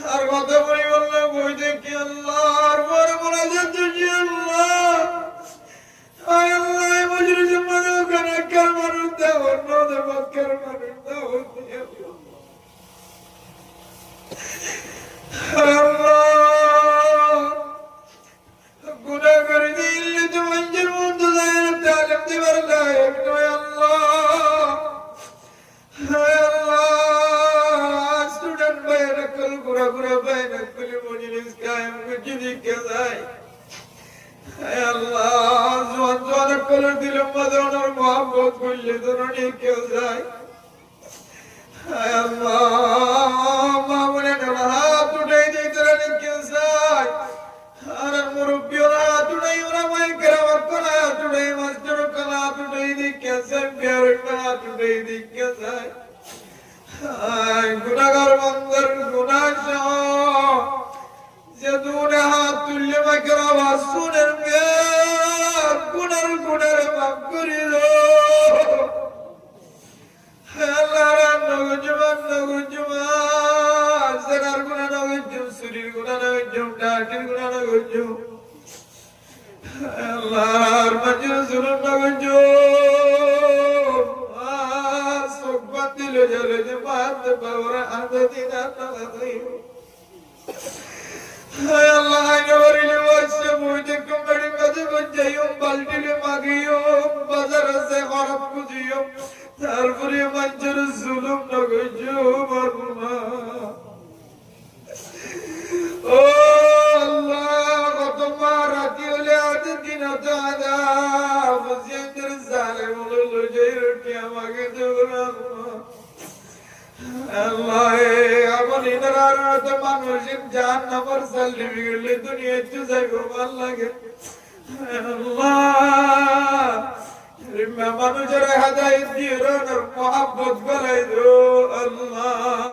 S3: আর কথা বলি বললে বই দেখি আল্লাহ আর পরে বলা যাচ্ছে আল্লাহ আল্লাহ মজুরি জমা ওখানে কার মানুষ দাও অন্য দেবকার মানুষ দাও আল্লাহ গুনাহ করে দিলে তো মঞ্জুর মন্দ যায় না তালিম দিবার লায়ক নয় আল্লাহ স্টুডেন্ট বাইরে কল গুরা গুরা বাইরে কল মজলিস কায়েম করতে দিকে যায় আল্লাহ জোয়ান জোয়ান কল দিল মদনের মোহাম্মত করলে ধরনি কেউ যায় আল্লাহ মামুনে হাত উঠাই দিয়ে ধরনি কেউ যায় আর মুরব্বী ওরা হাত উঠাই ওরা মাই কেরামত করা হাত উঠাই মাস্টার কলা হাত উঠাই দিকে যায় বিয়ার হাত উঠাই দিকে যায় গুনাহগার বান্দার গুনাহ সহ যে দুনে হাত তুললে মাকের আওয়াজ শুনেন গুনার মাফ করিল আল্লাহর নগজমান জানার গুনাহ নগজম শরীর গুনাহ নগজম ডাকের গুনাহ নগজম আল্লাহর মঞ্জুর জুলুম নগজম দিল জলে যে মাত বাবরা আদদিনা তালাইব হায় আল্লাহ নবরিলে ওয়াসে মুইতে কমড়ি কাজে গজাইও বালতিলে মাগিও বাজার আছে খরাব কুজিও তারপরে মঞ্জুর জুলুম নগজো মারমা ও আল্লাহ কত মারাতি হলে আদদিন তাদা বুঝিয়ে জালেম হলো জেরটি আমাকে দেওয়া আল্লাহ আমার ইনারাত মানুষের জাহান্নামের সার্টিফিকেট দুনিয়াতে যাইব ভাল লাগে আল্লাহ মানুষের হেদায়েত দিয়ে রনের মোহাব্বত গলাই দো আল্লাহ